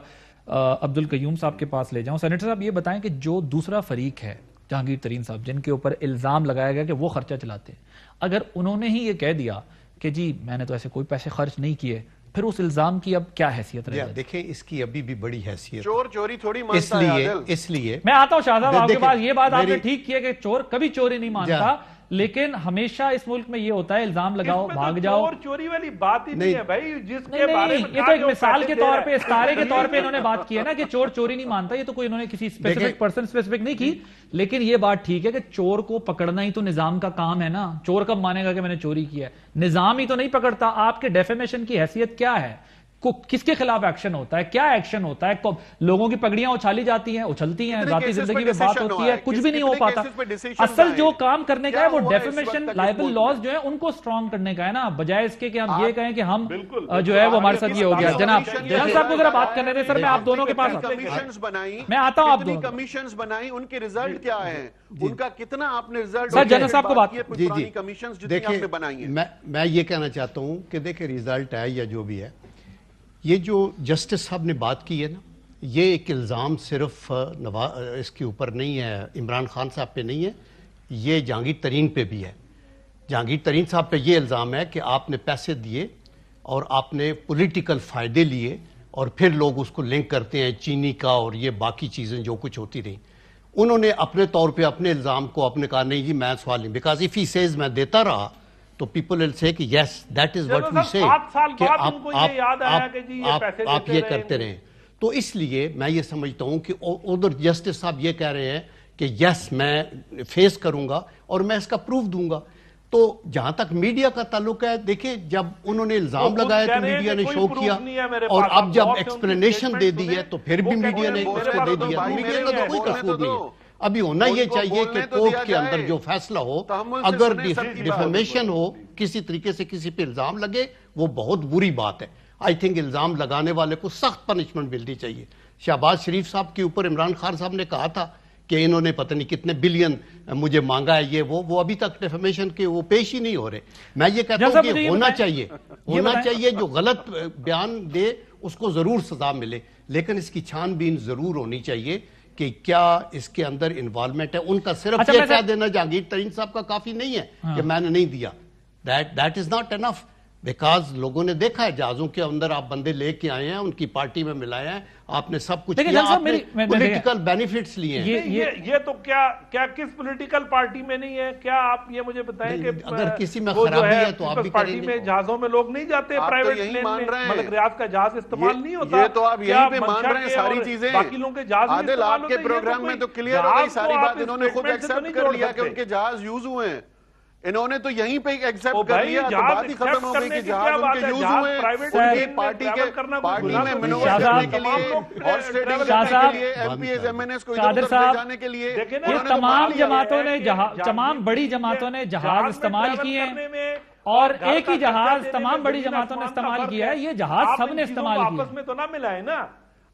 عبد القیوم صاحب کے پاس لے جاؤں۔ سینیٹر صاحب یہ بتائیں کہ جو دوسرا فریق ہے جہانگیر ترین صاحب، جن کے اوپر الزام لگایا گیا کہ وہ خرچہ چلاتے ہیں، اگر انہوں نے ہی یہ کہہ دیا کہ جی میں نے تو ایسے کوئی پیسے خرچ نہیں کیے، پھر اس الزام کی اب کیا حیثیت رہے گی؟ دیکھیں اس کی ابھی بھی بڑی حیثیت، چور چوری تھوڑی مانتا ہے، اس لیے میں آتا ہوں شاہ صاحب آپ کے پاس، یہ بات آپ نے ٹھیک کی ہے کہ چور کبھی چوری نہیں مانتا، لیکن ہمیشہ اس ملک میں یہ ہوتا ہے الزام لگاؤ بھاگ جاؤ، چوری والی بات ہی نہیں ہے بھائی، جس کے بارے میں یہ تو ایک مثال کے طور پہ، استعارے کے طور پہ انہوں نے بات کی ہے نا کہ چور چوری نہیں مانتا، یہ تو کوئی انہوں نے کسی اسپیسیفک پرسن اسپیسیفک نہیں کی، لیکن یہ بات ٹھیک ہے کہ چور کو پکڑنا ہی تو نظام کا کام ہے نا۔ چور کب مانے گا کہ میں نے چوری کیا ہے؟ نظام ہی تو نہیں پکڑتا۔ آپ کے ڈیفیمیشن کی حیثیت کیا ہے؟ کس کے خلاف ایکشن ہوتا ہے؟ کیا ایکشن ہوتا ہے؟ لوگوں کی پگڑیاں اچھالی جاتی ہیں، اچھلتی ہیں، ذاتی زندگی میں بات ہوتی ہے، کچھ بھی نہیں ہو پاتا۔ اصل جو کام کرنے کا ہے وہ ڈیفیمیشن لائبل لاز جو ہے ان کو سٹرونگ کرنے کا ہے نا، بجائے اس کے کہ ہم یہ کہیں کہ ہم جو ہے وہ ہمارے ساتھ یہ ہو گیا۔ جناب صاحب کو ذرا بات کرنے دیں سر، میں آپ دونوں کے پاس میں آتا ہوں، آپ دونوں کمیشنز بنائی، ان کے ریزلٹ کیا ہیں، ان کا کتنا آپ نے ریزلٹ؟ سر جنرل صاحب کو بات دیکھیں، میں یہ کہنا چاہتا ہوں کہ دیکھیں ریزلٹ ہے یا جو بھی ہے، یہ جو جسٹس صاحب نے بات کی ہے نا، یہ ایک الزام صرف اس کے اوپر نہیں ہے، عمران خان صاحب پہ نہیں ہے، یہ جہانگیر ترین پہ بھی ہے۔ جہانگیر ترین صاحب پہ یہ الزام ہے کہ آپ نے پیسے دیے اور آپ نے پولیٹیکل فائدے لیے، اور پھر لوگ اس کو لنک کرتے ہیں چینی کا اور یہ باقی چیزیں جو کچھ ہوتی رہیں۔ انہوں نے اپنے طور پہ اپنے الزام کو اپنے کہا نہیں جی میں سوال نہیں، بیکاز اف ہی سیز میں دیتا رہا تو پیپل ول سے کہ yes that is what we سے کہ آپ یہ کرتے رہیں۔ تو اس لیے میں یہ سمجھتا ہوں کہ ادھر جسٹس صاحب یہ کہہ رہے ہیں کہ یس میں فیس کروں گا اور میں اس کا پروف دوں گا۔ تو جہاں تک میڈیا کا تعلق ہے، دیکھیں جب انہوں نے الزام لگایا تو میڈیا نے شو کیا، اور اب جب ایکسپلینیشن دے دی ہے تو پھر بھی میڈیا نے اس کو دے دیا، میڈیا کا تو کوئی قصور نہیں ہے۔ ابھی ہونا یہ چاہیے کہ کورٹ کے اندر جو فیصلہ ہو، اگر ڈیفیمیشن ہو، کسی طریقے سے کسی پہ الزام لگے، وہ بہت بری بات ہے۔ آئی تھنک الزام لگانے والے کو سخت پنشمنٹ ملنی چاہیے۔ شہباز شریف صاحب کے اوپر عمران خان صاحب نے کہا تھا کہ انہوں نے پتہ نہیں کتنے بلین مجھے مانگا ہے، یہ وہ ابھی تک ڈیفیمیشن کے وہ پیش ہی نہیں ہو رہے۔ میں یہ کہتا ہوں کہ ہونا چاہیے جو غلط بیان دے اس کو ضرور سزا ملے، لیکن اس کی چھان بین ضرور ہونی چاہیے کہ کیا اس کے اندر انوالومنٹ ہے۔ ان کا صرف یہ کہہ دینا جہانگیر ترین صاحب کا کافی نہیں ہے کہ میں نے نہیں دیا، that is not enough۔ Because لوگوں نے دیکھا ہے جہازوں کے اندر آپ بندے لے کے آئے ہیں, ان کی پارٹی میں ملائے ہیں, آپ نے سب کچھ کیا, آپ نے پولیٹیکل بینیفٹس لیے ہیں. یہ تو کیا کس پولیٹیکل پارٹی میں نہیں ہے؟ کیا آپ یہ مجھے بتائیں کہ اگر کسی میں خرابی ہے تو آپ بھی کریں گے. میں جہازوں میں لوگ نہیں جاتے, پرائیویٹ پلین میں ملک ریاض کا جہاز استعمال نہیں ہوتا. یہ تو آپ یہیں پہ مان رہے ہیں ساری چیزیں. باقی لوگوں کے جہاز عادل آپ کے پروگرام میں تو کلیئر ہو گئی ساری بات, انہوں نے خود ایکسپٹ کر لیا کہ ان کے جہاز یوز ہوئے ہیں. انہوں نے تو یہیں پہ ایکسپٹ کر لیا, تو بات ہی ختم ہو گئی کہ جہاز ان کے یوز ہوئے ہیں. ان کی پارٹی میں منور کرنے کے لیے اور اسٹیڈنگ کرنے کے لیے M P As M N As کو ادھر ادھر لے جانے کے لیے یہ تمام جماعتوں نے تمام بڑی جماعتوں نے جہاز استعمال کیے ہیں, اور ایک ہی جہاز تمام بڑی جماعتوں نے استعمال کیا ہے. یہ جہاز سب نے استعمال کیا. آپس میں تو نہ ملا ہے نا.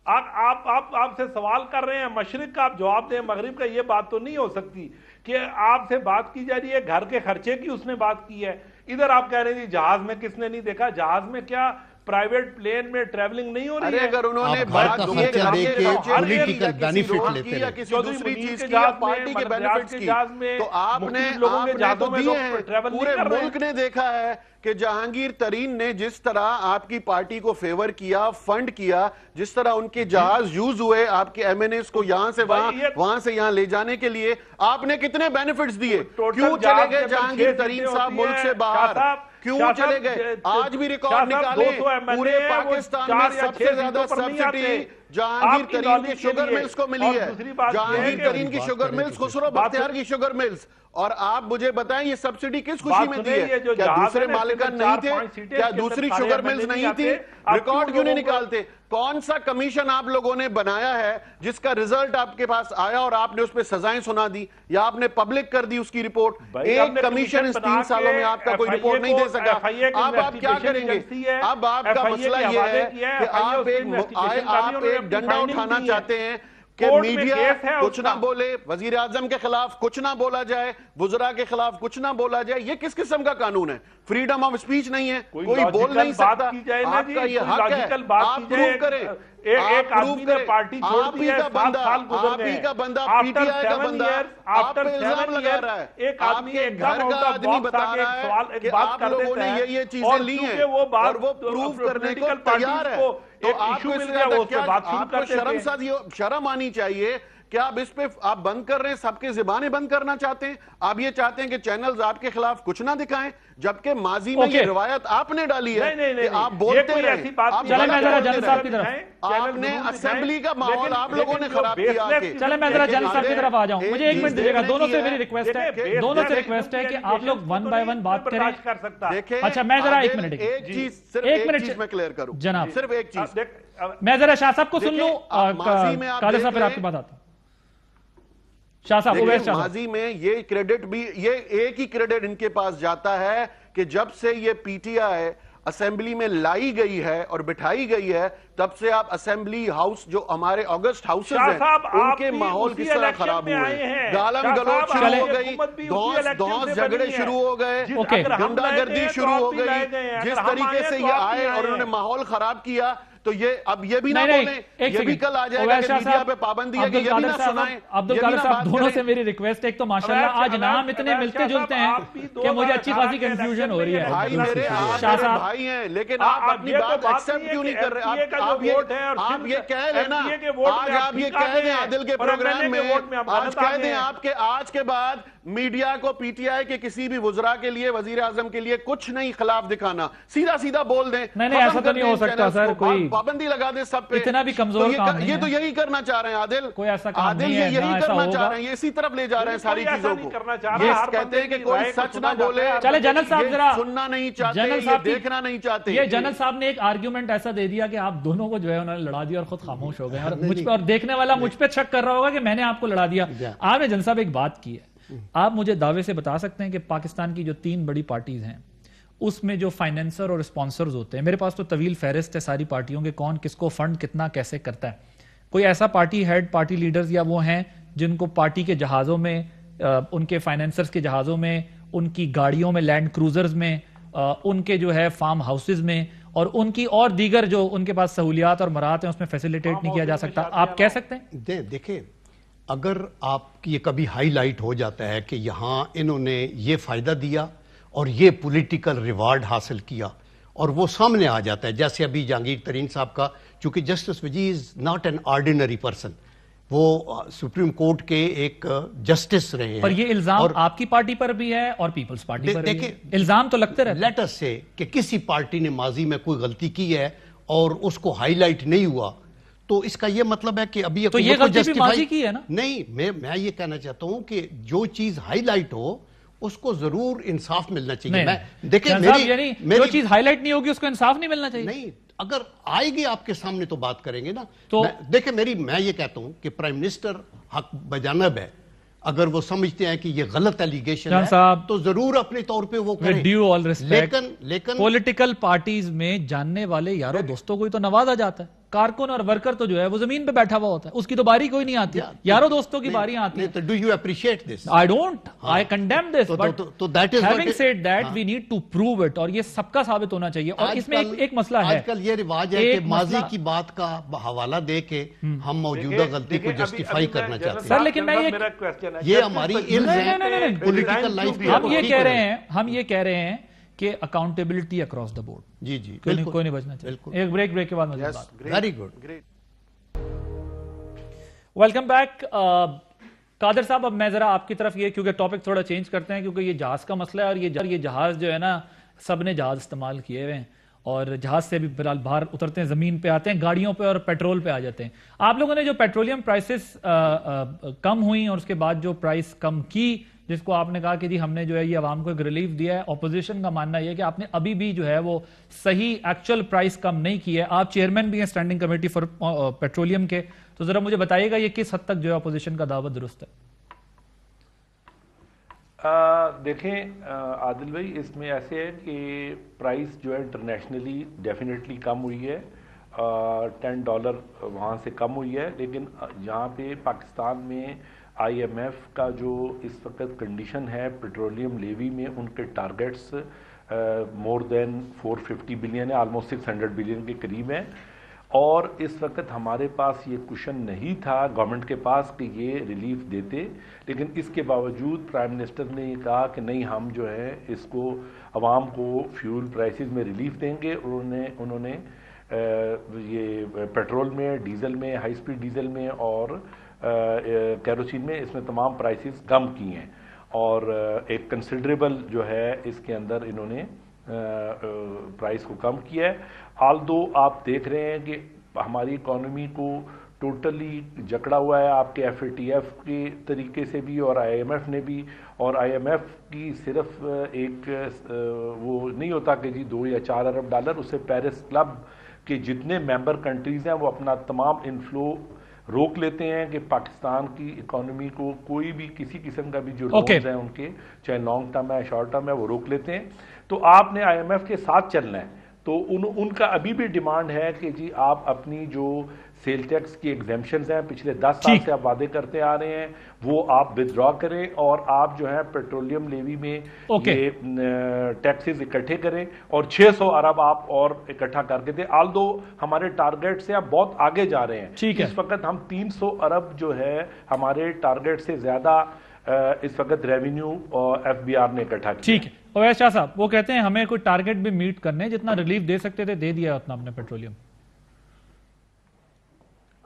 آپ سے سوال کر رہے ہیں مشرق کا, آپ جواب دیں مغرب کا. یہ بات تو نہیں ہو سکتی کہ آپ سے بات کی جا رہی ہے گھر کے خرچے کی, اس نے بات کی ہے. ادھر آپ کہہ رہے ہیں جہاز میں کس نے نہیں دیکھا. جہاز میں کیا پرائیویٹ پلین میں ٹریولنگ نہیں ہو رہی ہے؟ اگر انہوں نے پولیٹیکل بینیفٹ لیتے ہیں, کسی دوسری چیز کی یا پارٹی کے بینیفٹس کی, تو آپ نے تو دیے ہیں. پورے ملک نے دیکھا ہے کہ جہانگیر ترین نے جس طرح آپ کی پارٹی کو فیور کیا, فنڈ کیا, جس طرح ان کے جہاز یوز ہوئے آپ کے ایم این ایس کو یہاں سے وہاں سے یہاں لے جانے کے لیے, آپ نے کتنے بینیفٹس دیے. کیوں چلے گئے جہانگیر ترین صاحب ملک سے باہر, کیوں چلے گئے؟ آج بھی ریکارڈ نکالیں, پورے پاکستان میں سب سے زیادہ سبسڈی جہانگیر ترین کے شوگر ملز کو ملی ہے. جہانگیر ترین کی شوگر ملز, خسرو بختیار کی شوگر ملز. اور آپ مجھے بتائیں یہ سبسڈی کس خوشی میں دی ہے؟ کیا دوسرے مالکان نہیں تھے؟ کیا دوسری شوگر ملز نہیں تھی؟ ریکارڈ کیوں نہیں نکالتے؟ کون سا کمیشن آپ لوگوں نے بنایا ہے جس کا ریزلٹ آپ کے پاس آیا اور آپ نے اس پہ سزائیں سنا دی یا آپ نے پبلک کر دی اس کی رپورٹ؟ ایک کمیشن اس 3 سالوں میں آپ کا کوئی رپورٹ نہیں دے سکا. اب آپ کیا کریں گے؟ اب آپ کا مسئلہ یہ ہے کہ آپ ایک ڈنڈا اٹھانا چاہتے ہیں کہ میڈیا کچھ نہ بولے, وزیر اعظم کے خلاف کچھ نہ بولا جائے, وزراء کے خلاف کچھ نہ بولا جائے. یہ کس قسم کا قانون ہے؟ فریڈم آف اسپیچ نہیں ہے, کوئی بول نہیں سکتا. آپ کا یہ حق ہے, آپ پروف کریں. ایک آدمی نے پارٹی چھوڑ دی ہے, 7 سال گزر گئے, آپ ہی کا بندہ پی ٹی آئی کا بندہ آپ پہ الزام لگا رہا ہے. ایک آپ آدمی کے گھر کا آدمی بتا رہا ہے کہ آپ لوگوں نے یہ چیزیں لی ہیں اور وہ پروف کرنے کو تیار ہے. تو آپ کو اس سے کیا, آپ کو شرم آنی چاہیے کہ آپ اس پہ آپ بند کر رہے ہیں, سب کے زبانیں بند کرنا چاہتے ہیں. آپ یہ چاہتے ہیں کہ چینلز آپ کے خلاف کچھ نہ دکھائیں, جبکہ ماضی میں یہ روایت آپ نے ڈالی ہے کہ آپ بولتے رہے. آپ نے اسمبلی کا ماحول آپ لوگوں نے خراب کیا. چلے میں ذرا جنرل صاحب کی طرف آ جاؤں, مجھے 1 منٹ دیجیے گا. دونوں سے میری ریکویسٹ ہے, دونوں سے ریکویسٹ ہے کہ آپ لوگ 1 بائی 1 بات کریں. اچھا میں ذرا 1 منٹ, ایک منٹ میں کلیئر کروں جناب, صرف ایک چیز. میں ذرا شاہ صاحب کو سن لوں, قادر صاحب پھر آپ کے بعد آتا ہوں. شاہ صاحب ماضی میں یہ کریڈٹ بھی, یہ ایک ہی کریڈٹ ان کے پاس جاتا ہے کہ جب سے یہ پی ٹی آئی اسمبلی میں لائی گئی ہے اور بٹھائی گئی ہے, تب سے آپ اسمبلی ہاؤس جو ہمارے آگسٹ ہاؤسز ہیں ان کے ماحول کس طرح خراب ہوئے ہیں. گالم گلوچ شروع ہو گئی, دھونس جھگڑے شروع ہو گئے, گنڈا گردی شروع ہو گئی. جس طریقے سے یہ آئے اور انہوں نے ماحول خراب کیا, تو یہ اب یہ بھی نہ بولیں, یہ بھی کل آ جائے گا کہ میڈیا پہ پابندی ہے کہ یہ بھی نہ سنائیں. عبدالقادر صاحب دونوں سے میری ریکویسٹ ہے, ایک تو ماشاءاللہ آج نام اتنے ملتے جلتے ہیں کہ مجھے اچھی خاصی کنفیوژن ہو رہی ہے. بھائی میرے آپ بھائی ہیں, لیکن آپ اپنی بات ایکسپٹ کیوں نہیں کر رہے؟ آپ یہ کہہ لیں نا, آج آپ یہ کہہ دیں عادل کے پروگرام میں, آج کہہ دیں آپ کے آج کے بعد میڈیا کو پی ٹی آئی کے کسی بھی وزراء کے لیے, وزیر اعظم کے لیے کچھ نہیں خلاف دکھانا, سیدھا سیدھا بول دیں. نہیں ایسا تو نہیں ہو سکتا سر, کوئی پابندی لگا دے سب پہ. اتنا بھی کمزور کام نہیں ہے. یہ تو یہی کرنا چاہ رہے ہیں عادل, کوئی ایسا کام نہیں ہے, یہی کرنا چاہ رہے ہیں, یہ اسی طرف لے جا رہے ہیں ساری چیزوں کو. یہ کہتے ہیں کہ کوئی سچ نہ بولے, چلے جنرل صاحب ذرا سننا نہیں چاہتے, یہ دیکھنا نہیں چاہتے. یہ جنرل صاحب نے ایک آرگیومنٹ ایسا دے دیا کہ آپ دونوں کو جو ہے انہوں نے لڑا دیا اور خود خاموش ہو گئے, اور مجھ پہ, اور دیکھنے والا مجھ پہ شک کر رہا ہوگا کہ میں نے آپ کو لڑا دیا. آپ نے جنرل صاحب ایک بات کی ہے, آپ مجھے دعوے سے بتا سکتے ہیں کہ پاکستان کی جو 3 بڑی پارٹیز ہیں اس میں جو فائنینسر اور اسپانسرز ہوتے ہیں, میرے پاس تو طویل فہرست ہے ساری پارٹیوں کے, کون کس کو فنڈ کتنا کیسے کرتا ہے. کوئی ایسا پارٹی ہیڈ, پارٹی لیڈرز یا وہ ہیں جن کو پارٹی کے جہازوں میں, ان کے فائنینسرز کے جہازوں میں, ان کی گاڑیوں میں, لینڈ کروزرز میں, ان کے جو ہے فارم ہاؤسز میں, اور ان کی اور دیگر جو ان کے پاس سہولیات اور مرات ہیں اس میں فیسیلیٹیٹ نہیں کیا جا سکتا؟ آپ کہہ سکتے ہیں؟ دیکھیں, اگر آپ کی یہ کبھی ہائی لائٹ ہو جاتا ہے کہ یہاں انہوں نے یہ فائدہ دیا اور یہ پولیٹیکل ریوارڈ حاصل کیا, اور وہ سامنے آ جاتا ہے. جیسے ابھی جہانگیر ترین صاحب کا, چونکہ justice Vijay is not an ordinary person, وہ سپریم کورٹ کے ایک جسٹس رہے ہیں. پر یہ الزام آپ کی پارٹی پر بھی ہے اور پیپلز پارٹی پر بھی ہے, الزام تو لگتے رہتے ہیں. لیٹ اس سے کہ کسی پارٹی نے ماضی میں کوئی غلطی کی ہے اور اس کو ہائی لائٹ نہیں ہوا, تو اس کا یہ مطلب ہے کہ ابھی تو یہ غلطی بھی ماضی کی ہے نا. نہیں, میں یہ کہنا چاہتا ہوں کہ جو چیز ہائی لائٹ ہو اس کو ضرور انصاف ملنا چاہیے. دیکھیں جو چیز ہائی لائٹ نہیں ہوگی اس کو انصاف نہیں ملنا چاہیے. نہیں, اگر آئے گی آپ کے سامنے تو بات کریں گے نا. تو دیکھیں میں یہ کہتا ہوں کہ پرائم منسٹر حق بجانب ہے, اگر وہ سمجھتے ہیں کہ یہ غلط ایلیگیشن ہے تو ضرور اپنے طور پہ وہ کریں. ڈیو آل ریسپیکٹ, لیکن پولیٹیکل پارٹیز میں جاننے والے یاروں دوستوں کو ہی تو نوازا جاتا ہے. کارکن اور ورکر تو جو ہے وہ زمین پہ بیٹھا ہوا ہوتا ہے, اس کی تو باری کوئی نہیں آتی, یاروں دوستوں کی باریاں آتی ہیں. Do you appreciate this? I don't. I condemn this. But having said that, we need to prove it, اور یہ سب کا ثابت ہونا چاہیے. اور اس میں ایک مسئلہ ہے, آج کل یہ رواج ہے کہ ماضی کی بات کا حوالہ دے کے ہم موجودہ غلطی کو جسٹیفائی کرنا چاہتے ہیں. سر لیکن میں یہ ہماری علم ہے پولیٹیکل لائف کی. ہم یہ کہہ رہے ہیں کہ اکاؤنٹیبلٹی اکراس دا بورڈ. جی کوئی نہیں بچنا چاہیے. ایک بریک کے بعد مزید بات. Very good. Welcome back. Qadir صاحب, اب میں ذرا آپ کی طرف یہ, کیونکہ ٹاپک تھوڑا چینج کرتے ہیں, کیونکہ یہ جہاز کا مسئلہ ہے, اور یہ جہاز جو ہے نا سب نے جہاز استعمال کیے ہوئے ہیں, اور جہاز سے بھی بہرحال باہر اترتے ہیں, زمین پہ آتے ہیں, گاڑیوں پہ اور پیٹرول پہ آ جاتے ہیں. آپ لوگوں نے جو پیٹرولیم پرائسز کم ہوئی اور اس کے بعد جو پرائس کم کی, جس کو آپ نے کہا کہ جی ہم نے جو ہے یہ عوام کو ایک ریلیف دیا ہے, اپوزیشن کا ماننا یہ ہے کہ آپ نے ابھی بھی جو ہے وہ صحیح ایکچوئل پرائس کم نہیں کی ہے. آپ چیئرمین بھی ہیں اسٹینڈنگ کمیٹی فار پیٹرولیم کے, تو ذرا مجھے بتائیے گا یہ کس حد تک جو ہے اپوزیشن کا دعوت درست ہے. دیکھیں عادل بھائی, اس میں ایسے ہے کہ پرائس جو ہے انٹرنیشنلی ڈیفینیٹلی کم ہوئی ہے, $10 وہاں سے کم ہوئی ہے, لیکن یہاں پہ پاکستان میں آئی ایم ایف کا جو اس وقت کنڈیشن ہے پیٹرولیم لیوی میں, ان کے ٹارگیٹس مور دین 450 بلین ہے, آلموسٹ 600 بلین کے قریب ہیں, اور اس وقت ہمارے پاس یہ کوشن نہیں تھا گورنمنٹ کے پاس کہ یہ ریلیف دیتے, لیکن اس کے باوجود پرائم منسٹر نے یہ کہا کہ نہیں, ہم جو ہے اس کو عوام کو فیول پرائسز میں ریلیف دیں گے. انہوں نے یہ پیٹرول میں, ڈیزل میں, ہائی سپیڈ ڈیزل میں اور کیروسین میں, اس میں تمام پرائسز کم کی ہیں, اور ایک کنسیڈریبل جو ہے اس کے اندر انہوں نے پرائس کو کم کیا ہے. آلدو آپ دیکھ رہے ہیں کہ ہماری اکانومی کو ٹوٹلی جکڑا ہوا ہے آپ کے ایف اے ٹی ایف کے طریقے سے بھی اور آئی ایم ایف نے بھی, اور آئی ایم ایف کی صرف ایک وہ نہیں ہوتا کہ جی 2 یا 4 ارب ڈالر, اس سے پیرس کلب کے جتنے ممبر کنٹریز ہیں وہ اپنا تمام انفلو روک لیتے ہیں کہ پاکستان کی اکانومی کو کوئی بھی کسی قسم کا بھی جو لونز ہیں ان کے, چاہے لانگ ٹرم ہے شارٹ ٹرم ہے, وہ روک لیتے ہیں. تو آپ نے آئی ایم ایف کے ساتھ چلنا ہے. تو ان کا ابھی بھی ڈیمانڈ ہے کہ جی آپ اپنی جو سیل ٹیکس کی ایگزیمپشنز ہیں پچھلے 10 سال سے آپ وعدے کرتے آ رہے ہیں وہ آپ ودرا کریں, اور آپ جو ہے پیٹرولیم لیوی میں یہ ٹیکسز اکٹھے کریں, اور 600 ارب آپ اور اکٹھا کر کے دیں. آلدو ہمارے ٹارگیٹ سے آپ بہت آگے جا رہے ہیں. اس وقت ہم 300 ارب جو ہے ہمارے ٹارگیٹ سے زیادہ اس وقت ریونیو ایف بی آر نے اکٹھا کیا. ٹھیک ہے. اویس شاہ صاحب, وہ کہتے ہیں ہمیں کوئی ٹارگیٹ بھی میٹ کرنے, جتنا ریلیف دے سکتے تھے دے دیا اتنا اپنے پیٹرولیم.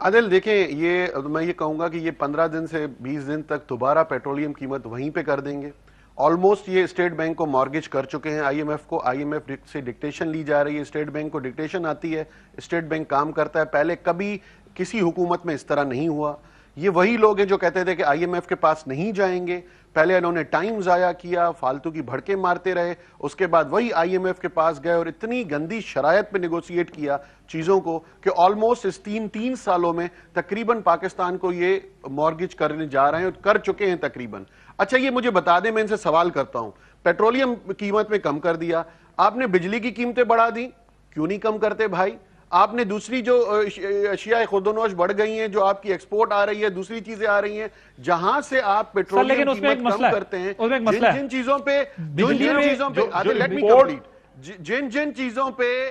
عادل دیکھیں, یہ میں یہ کہوں گا کہ یہ 15 دن سے 20 دن تک دوبارہ پیٹرولیم قیمت وہیں پہ کر دیں گے. آلموسٹ یہ اسٹیٹ بینک کو مارگیج کر چکے ہیں آئی ایم ایف کو, آئی ایم ایف سے ڈکٹیشن لی جا رہی ہے, اسٹیٹ بینک کو ڈکٹیشن آتی ہے, اسٹیٹ بینک کام کرتا ہے. پہلے کبھی کسی حکومت میں اس طرح نہیں ہوا. یہ وہی لوگ ہیں جو کہتے تھے کہ آئی ایم ایف کے پاس نہیں جائیں گے, پہلے انہوں نے ٹائم ضائع کیا, فالتو کی بھڑکے مارتے رہے, اس کے بعد وہی آئی ایم ایف کے پاس گئے اور اتنی گندی شرائط پہ نیگوسیٹ کیا چیزوں کو کہ آلموسٹ اس 3 سالوں میں تقریباً پاکستان کو یہ مارگیج کرنے جا رہے ہیں اور کر چکے ہیں تقریباً. اچھا یہ مجھے بتا دیں, میں ان سے سوال کرتا ہوں, پیٹرولیم قیمت میں کم کر دیا, آپ نے بجلی کی قیمتیں بڑھا دی, کیوں نہیں کم کرتے بھائی؟ آپ نے دوسری جو اشیاء خودنوش بڑھ گئی ہیں, جو آپ کی ایکسپورٹ آ رہی ہے, دوسری چیزیں آ رہی ہیں, جہاں سے آپ پیٹرولیم قیمت کم کرتے ہیں, جن چیزوں پہ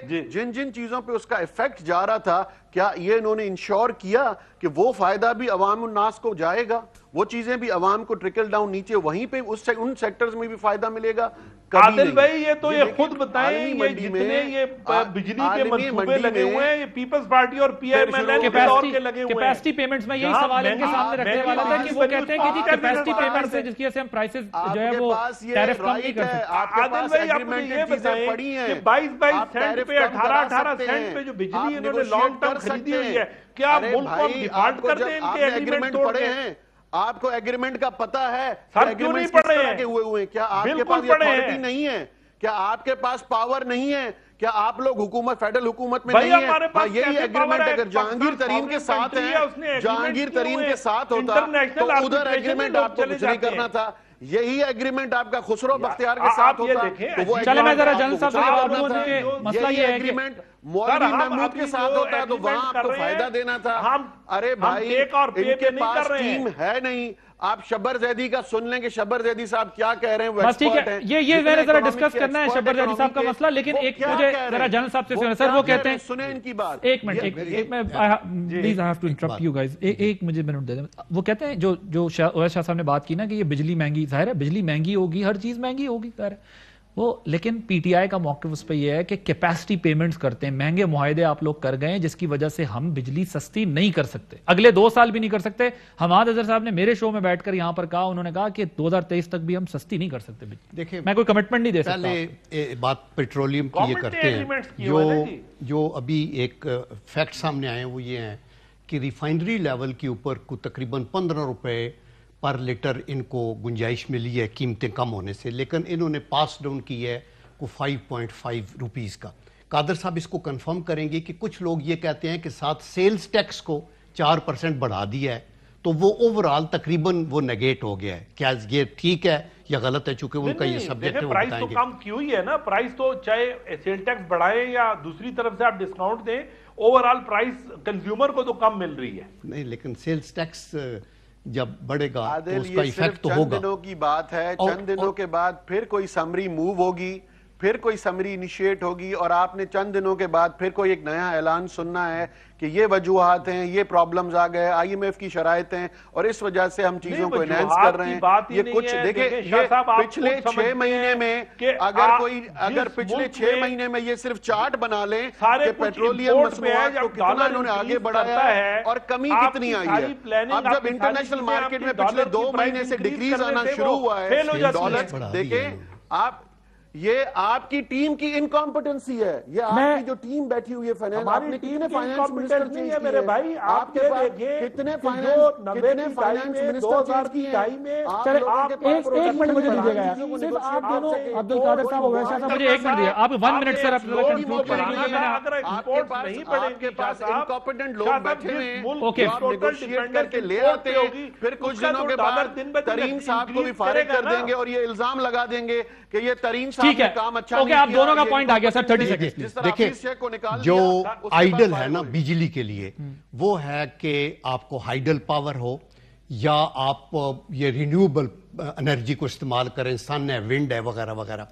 جن چیزوں پہ اس کا ایفیکٹ جا رہا تھا, کیا یہ انہوں نے انشور کیا کہ وہ فائدہ بھی عوام الناس کو جائے گا, وہ چیزیں بھی عوام کو ٹرکل ڈاؤن نیچے وہیں پہ ان سیکٹرز میں بھی فائدہ ملے گا؟ عادل بھائی یہ تو یہ خود بتائیں, یہ جتنے یہ بجلی کے منصوبے لگے ہوئے ہیں, یہ پیپلز پارٹی اور پی ایم ایل این کے دور کے لگے ہوئے ہیں. کیپیسٹی پیمنٹس میں یہی سوال ان کے سامنے رکھنے والا تھا کہ وہ کہتے ہیں کہ جی کیپیسٹی پیمنٹس ہے جس کی وجہ سے ہم پرائسز جو ہے وہ ٹیرف کم نہیں کر سکتے. عادل بھائی آپ مجھے یہ بتائیں کہ 22 سینٹ پہ 18 سینٹ پہ جو بجلی انہوں نے لانگ ٹرم خریدی ہوئی ہے, کیا ملک کو ہم ڈیفالٹ کر دیں ان کے ایگریمنٹ توڑ کے؟ آپ کو ایگریمنٹ کا پتا ہے سر کیوں نہیں پڑھ رہے ہیں؟ ہوئے کیا آپ کے پاس اتھارٹی نہیں ہے؟ کیا آپ کے پاس پاور نہیں ہے؟ کیا آپ لوگ حکومت فیڈرل حکومت میں نہیں ہیں؟ یہی ایگریمنٹ اگر جہانگیر ترین کے ساتھ ہے, جہانگیر ترین کے ساتھ ہوتا تو ادھر ایگریمنٹ آپ کو کچھ نہیں کرنا تھا. یہی ایگریمنٹ آپ کا خسرو بختیار کے ساتھ ہوتا تو وہ چلے میں ذرا جنرل صاحب سے بات کروں کہ مسئلہ یہ ہے کہ ایگریمنٹ مولوی محمود کے ساتھ ہوتا تو وہاں آپ کو فائدہ دینا تھا. ارے بھائی ان کے پاس ٹیم ہے نہیں. آپ شبر زیدی کا سن لیں کہ شبر زیدی صاحب کیا کہہ رہے ہیں, وہ ایکسپرٹ ہیں. یہ میں نے ذرا ڈسکس کرنا ہے شبر زیدی صاحب کا مسئلہ, لیکن ایک مجھے ذرا جنرل صاحب سے سنیں. سر وہ کہتے ہیں, سنیں ان کی بات, ایک minute please I have to interrupt you guys, ایک مجھے منٹ دے دیں. وہ کہتے ہیں جو اویس شاہ صاحب نے بات کی نا کہ یہ بجلی مہنگی, ظاہر ہے بجلی مہنگی ہوگی, ہر چیز مہنگی ہوگی ظاہر ہے وہ, لیکن پی ٹی آئی کا موقف اس پہ یہ ہے کہ کیپیسٹی پیمنٹس کرتے ہیں, مہنگے معاہدے آپ لوگ کر گئے ہیں جس کی وجہ سے ہم بجلی سستی نہیں کر سکتے, اگلے 2 سال بھی نہیں کر سکتے. حماد اظہر صاحب نے میرے شو میں بیٹھ کر یہاں پر کہا, انہوں نے کہا کہ 2023 تک بھی ہم سستی نہیں کر سکتے بجلی. دیکھیں میں کوئی کمٹمنٹ نہیں دے سکتا. پہلے بات پیٹرولیم کی یہ کرتے ہیں, جو ابھی ایک فیکٹ سامنے آئے ہیں وہ یہ ہیں کہ ریفائنری لیول کے اوپر کو تقریباً 15 روپے پر لیٹر ان کو گنجائش ملی ہے قیمتیں کم ہونے سے, لیکن انہوں نے پاس ڈاؤن کی ہے کو 5.5 روپیز کا. قادر صاحب اس کو کنفرم کریں گے کہ کچھ لوگ یہ کہتے ہیں کہ ساتھ سیلز ٹیکس کو 4% بڑھا دیا ہے تو وہ اوورال تقریباً وہ نیگیٹ ہو گیا ہے. کیا یہ ٹھیک ہے یا غلط ہے؟ چونکہ ان کا یہ سبجیکٹ ہے, وہ پرائز بتائیں تو گے. کم کیوں ہی ہے نا, پرائز تو چاہے سیل ٹیکس بڑھائیں یا دوسری طرف سے آپ ڈسکاؤنٹ دیں, اوورال پرائز کنزیومر کو تو کم مل رہی ہے. نہیں, لیکن سیلز ٹیکس جب بڑھے گا تو اس عادل کا یہ ایفیکٹ صرف تو چند ہوگا. دنوں کی بات ہے, چند دنوں کے بعد پھر کوئی سمری موو ہوگی, پھر کوئی سمری انیشیٹ ہوگی, اور آپ نے چند دنوں کے بعد پھر کوئی ایک نیا اعلان سننا ہے کہ یہ وجوہات ہیں, یہ پرابلمز آ گئے, آئی ایم ایف کی شرائط ہیں اور اس وجہ سے ہم چیزوں کو انہینس کر رہے ہیں. یہ کچھ دیکھیں, یہ پچھلے 6 مہینے میں اگر پچھلے 6 مہینے میں یہ صرف چارٹ بنا لیں کہ پیٹرولیم مصنوعات کو کتنا انہوں نے آگے بڑھایا ہے اور کمی کتنی آئی ہے. اب جب انٹرنیشنل مارکیٹ میں پچھلے 2 مہینے سے ڈیکریز آنا شروع ہوا ہے ڈالر, دیکھیں آپ, یہ آپ کی ٹیم کی انکمپٹنسی ہے, یہ آپ کی جو ٹیم بیٹھی ہوئی ہے فائنانس, آپ نے کتنے فائنانس منسٹر چینج کیے ہیں, آپ کے پاس کتنے فائنانس منسٹر چینج کیے ہیں. ایک منٹ مجھے دیجیے گا, صرف آپ دونوں عبد القادر صاحب اویس شاہ صاحب مجھے 1 منٹ دیا, آپ 1 منٹ سر اپنا کنکلوڈ کریں. آپ کے پاس انکمپٹنٹ لوگ بیٹھے ہوئے ہیں جو آپ نیگوشیٹ کر کے لے آتے ہیں, پھر کچھ دنوں کے بعد ترین صاحب کو بھی فارغ کر دیں گے اور یہ الزام لگا دیں گے کہ یہ ترین ٹھیک ہے, اوکے آپ دونوں کا پوائنٹ آ گیا سر. 30 سیکنڈ. دیکھیں جو آئیڈل ہے نا بجلی کے لیے وہ ہے کہ آپ کو ہائیڈل پاور ہو یا آپ یہ رینیوبل انرجی کو استعمال کریں, سن ہے, ونڈ ہے, وغیرہ وغیرہ.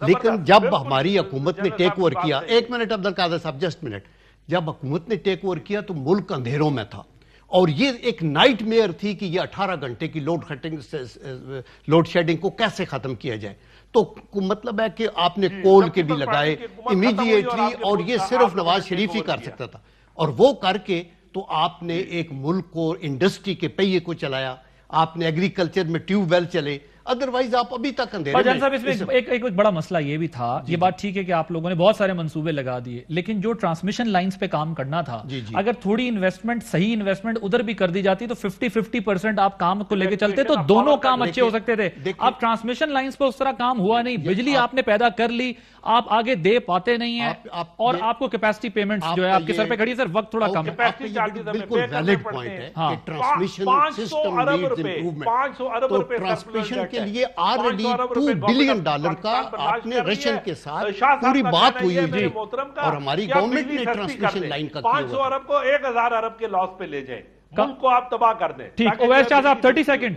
لیکن جب ہماری حکومت نے ٹیک اوور کیا, 1 منٹ عبد القادر صاحب, جسٹ منٹ, جب حکومت نے ٹیک اوور کیا تو ملک اندھیروں میں تھا اور یہ ایک نائٹ میئر تھی کہ یہ 18 گھنٹے کی لوڈ شیڈنگ کو کیسے ختم کیا جائے. تو مطلب ہے کہ آپ نے کول کے بھی لگائے امیڈیٹلی, اور یہ صرف نواز شریف ہی کر سکتا تھا, اور وہ کر کے تو آپ نے ایک ملک کو, انڈسٹری کے پہیے کو چلایا, آپ نے ایگریکلچر میں ٹیوب ویل چلے, ادروائز آپ ابھی تک اندھیرے میں. صاحب اس میں ایک بڑا مسئلہ یہ بھی تھا, یہ بات ٹھیک ہے کہ آپ لوگوں نے بہت سارے منصوبے لگا دیے, لیکن جو ٹرانسمیشن لائنز پہ کام کرنا تھا, اگر تھوڑی انویسٹمنٹ, صحیح انویسٹمنٹ ادھر بھی کر دی جاتی تو 50% آپ کام کو لے کے چلتے تو دونوں کام اچھے ہو سکتے تھے. اب ٹرانسمیشن لائنز پہ اس طرح کام ہوا نہیں, بجلی آپ نے پیدا کر لی, آپ آگے دے پاتے نہیں ہیں, اور آپ کو کیپیسٹی پیمنٹ جو ہے آپ کے سر پہ کھڑی ہے. سر وقت تھوڑا کم ہے. بالکل ویلڈ پوائنٹ ہے کہ ٹرانسمیشن سسٹم نیڈز امپروومنٹ, تو ٹرانسمیشن کے لیے آلریڈی $2 بلین کا آپ نے رشین کے ساتھ پوری بات ہوئی ہے, اور ہماری گورنمنٹ نے ٹرانسمیشن لائن کا کیا 500 ارب کو 1000 ارب کے لاس پہ لے جائیں, ملک کو آپ تباہ کر دیں. ٹھیک, اویس شاہ صاحب 30 سیکنڈ.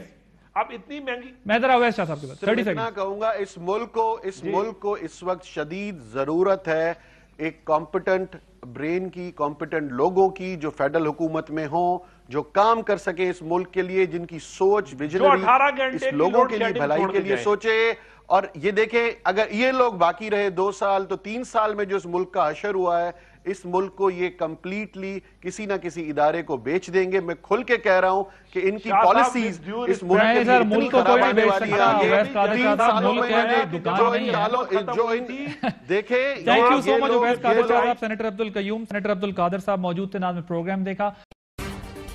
اب اتنی مہنگی, میں ذرا اویس شاہ صاحب کے بعد 30 سیکنڈ کہوں گا, اس ملک کو اس وقت شدید ضرورت ہے ایک کمپٹنٹ برین کی، کمپیٹنٹ لوگوں کی جو فیڈرل حکومت میں ہوں، جو کام کر سکیں اس ملک کے لیے، جن کی سوچ ویژنری اس لوگوں کے لیے بھلائی کے لیے سوچے. اور یہ دیکھیں اگر یہ لوگ باقی رہے 2 سال تو 3 سال میں جو اس ملک کا حشر ہوا ہے، اس ملک کو یہ کمپلیٹلی کسی نہ کسی ادارے کو بیچ دیں گے. میں کھل کے کہہ رہا ہوں کہ ان کی پالیسیز اس ملک کے لیے اتنی خراب آنے والی ہے. 3 سالوں میں دیکھیں. تھینک یو سو مچ اویس قادر صاحب. سینیٹر عبد القیوم، سینیٹر عبد القادر صاحب موجود تھے، نام پروگرام دیکھا.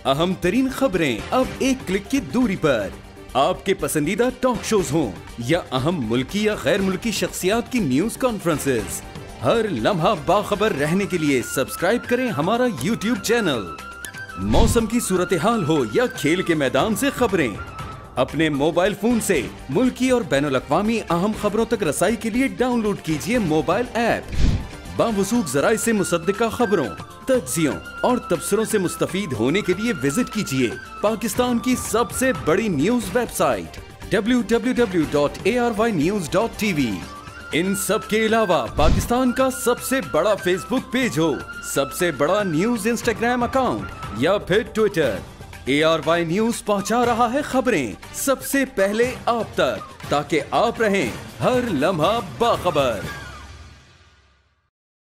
اہم ترین خبریں اب ایک کلک کی دوری پر. آپ کے پسندیدہ ٹاک شوز ہوں یا اہم ملکی یا غیر ملکی شخصیات کی نیوز کانفرنسز، ہر لمحہ باخبر رہنے کے لیے سبسکرائب کریں ہمارا یوٹیوب چینل. موسم کی صورتحال ہو یا کھیل کے میدان سے خبریں، اپنے موبائل فون سے ملکی اور بین الاقوامی اہم خبروں تک رسائی کے لیے ڈاؤن لوڈ کیجیے موبائل ایپ. باوثوق ذرائع سے مصدقہ خبروں، تجزیوں اور تبصروں سے مستفید ہونے کے لیے وزٹ کیجیے پاکستان کی سب سے بڑی نیوز ویب سائٹ www.arYnews.tv. ان سب کے علاوہ پاکستان کا سب سے بڑا فیس بک پیج ہو، سب سے بڑا نیوز انسٹاگرام اکاؤنٹ یا پھر ٹویٹر، ARY نیوز پہنچا رہا ہے خبریں سب سے پہلے آپ تک، تاکہ آپ رہیں ہر لمحہ باخبر.